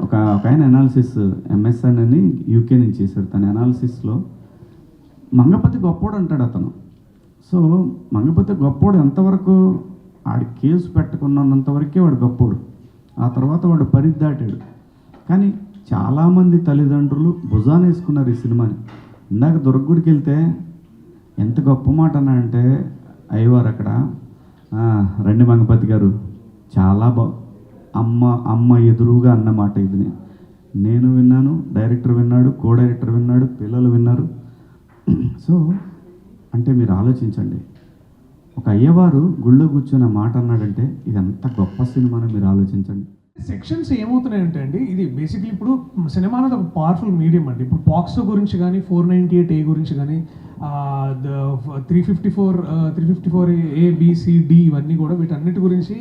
ఒక ఆయన అనాలిసిస్ ఎంఎస్ఎన్ అని యూకే నుంచి చేశాడు. తన అనాలిసిస్లో మంగపతి గొప్పోడు అంటాడు అతను. సో మంగపతి గొప్పోడు ఎంతవరకు, ఆడి కేసు పెట్టుకున్నంతవరకే వాడు గొప్పోడు. ఆ తర్వాత వాడు పరిధి దాటాడు. కానీ చాలామంది తల్లిదండ్రులు భుజాన వేసుకున్నారు ఈ సినిమాని. ఇందాక దుర్గుడికి వెళ్తే ఎంత గొప్ప మాట అన్నా అంటే అయ్యవారు అక్కడ రండి మంగపతి గారు చాలా అమ్మ ఎదురుగా అన్నమాట. ఇది నేను విన్నాను, డైరెక్టర్ విన్నాడు, కో డైరెక్టర్ విన్నాడు, పిల్లలు విన్నారు. సో అంటే మీరు ఆలోచించండి, ఒక అయ్యవారు గుళ్ళో కూర్చొని మాట అన్నాడంటే ఇది ఎంత గొప్ప సినిమా అని మీరు ఆలోచించండి. సెక్షన్స్ ఏమవుతున్నాయంటే అండి, ఇది బేసిక్లీ ఇప్పుడు సినిమా అనేది ఒక పవర్ఫుల్ మీడియం అండి. ఇప్పుడు పాక్సో గురించి కానీ, 498A గురించి కానీ, 354A, B, C, D ఇవన్నీ కూడా వీటన్నిటి గురించి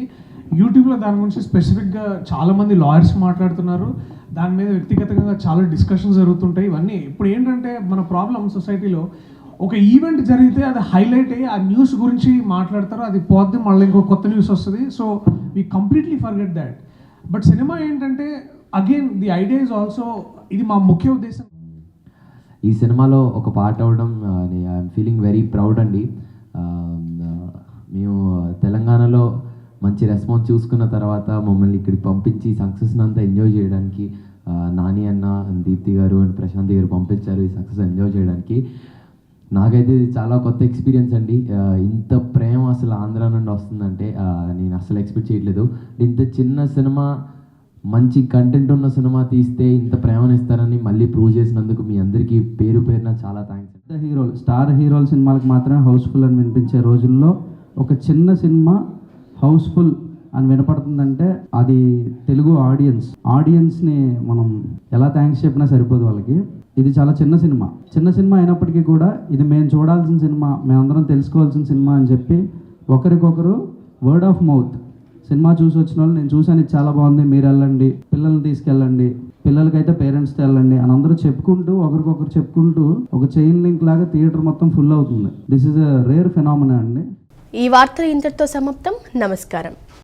యూట్యూబ్లో దాని గురించి స్పెసిఫిక్గా చాలామంది లాయర్స్ మాట్లాడుతున్నారు. దాని మీద వ్యక్తిగతంగా చాలా డిస్కషన్స్ జరుగుతుంటాయి. ఇవన్నీ ఇప్పుడు ఏంటంటే మన ప్రాబ్లం సొసైటీలో, ఒక ఈవెంట్ జరిగితే అది హైలైట్ అయ్యి ఆ న్యూస్ గురించి మాట్లాడతారు, అది పోద్ది, మళ్ళీ ఇంకో కొత్త న్యూస్ వస్తుంది. So we completely forget that. But cinema ఏంటంటే again the idea is also, ఇది మా ముఖ్య ఉద్దేశం. ఈ సినిమాలో ఒక పార్ట్ అవ్వడం ఐఎమ్ ఫీలింగ్ వెరీ ప్రౌడ్ అండి. మేము తెలంగాణలో మంచి రెస్పాన్స్ చూసుకున్న తర్వాత మమ్మల్ని ఇక్కడికి పంపించి సక్సెస్ని అంతా ఎంజాయ్ చేయడానికి నాని అన్న, దీప్తి గారు అండ్ ప్రశాంత్ గారు పంపించారు ఈ సక్సెస్ ఎంజాయ్ చేయడానికి. నాకైతే ఇది చాలా కొత్త ఎక్స్పీరియన్స్ అండి. ఇంత ప్రేమ అసలు ఆంధ్ర నుండి వస్తుందంటే నేను అసలు ఎక్స్పెక్ట్ చేయట్లేదు. ఇంత చిన్న సినిమా, మంచి కంటెంట్ ఉన్న సినిమా తీస్తే ఇంత ప్రేమనిస్తారని మళ్ళీ ప్రూవ్ చేసినందుకు మీ అందరికీ పేరు పేరున చాలా థ్యాంక్స్. హీరోలు, స్టార్ హీరోల సినిమాలకు మాత్రమే హౌస్ఫుల్ అని వినిపించే రోజుల్లో ఒక చిన్న సినిమా హౌస్ఫుల్ అని వినపడుతుందంటే అది తెలుగు ఆడియన్స్ని మనం ఎలా థ్యాంక్స్ చెప్పినా సరిపోదు వాళ్ళకి. ఇది చాలా చిన్న సినిమా అయినప్పటికీ కూడా ఇది మేము చూడాల్సిన సినిమా, మేమందరం తెలుసుకోవాల్సిన సినిమా అని చెప్పి ఒకరికొకరు వర్డ్ ఆఫ్ మౌత్, సినిమా చూసి వచ్చిన వాళ్ళు నేను చూసాను ఇది చాలా బాగుంది, మీరు వెళ్ళండి, పిల్లల్ని తీసుకెళ్ళండి, పిల్లలకైతే పేరెంట్స్తో వెళ్ళండి అని అందరూ చెప్పుకుంటూ ఒకరికొకరు చెప్పుకుంటూ ఒక చైన్ లింక్ లాగా థియేటర్ మొత్తం ఫుల్ అవుతుంది. This is a rare phenomena అండి. ఈ వార్తలు ఇంతటితో సమాప్తం. నమస్కారం.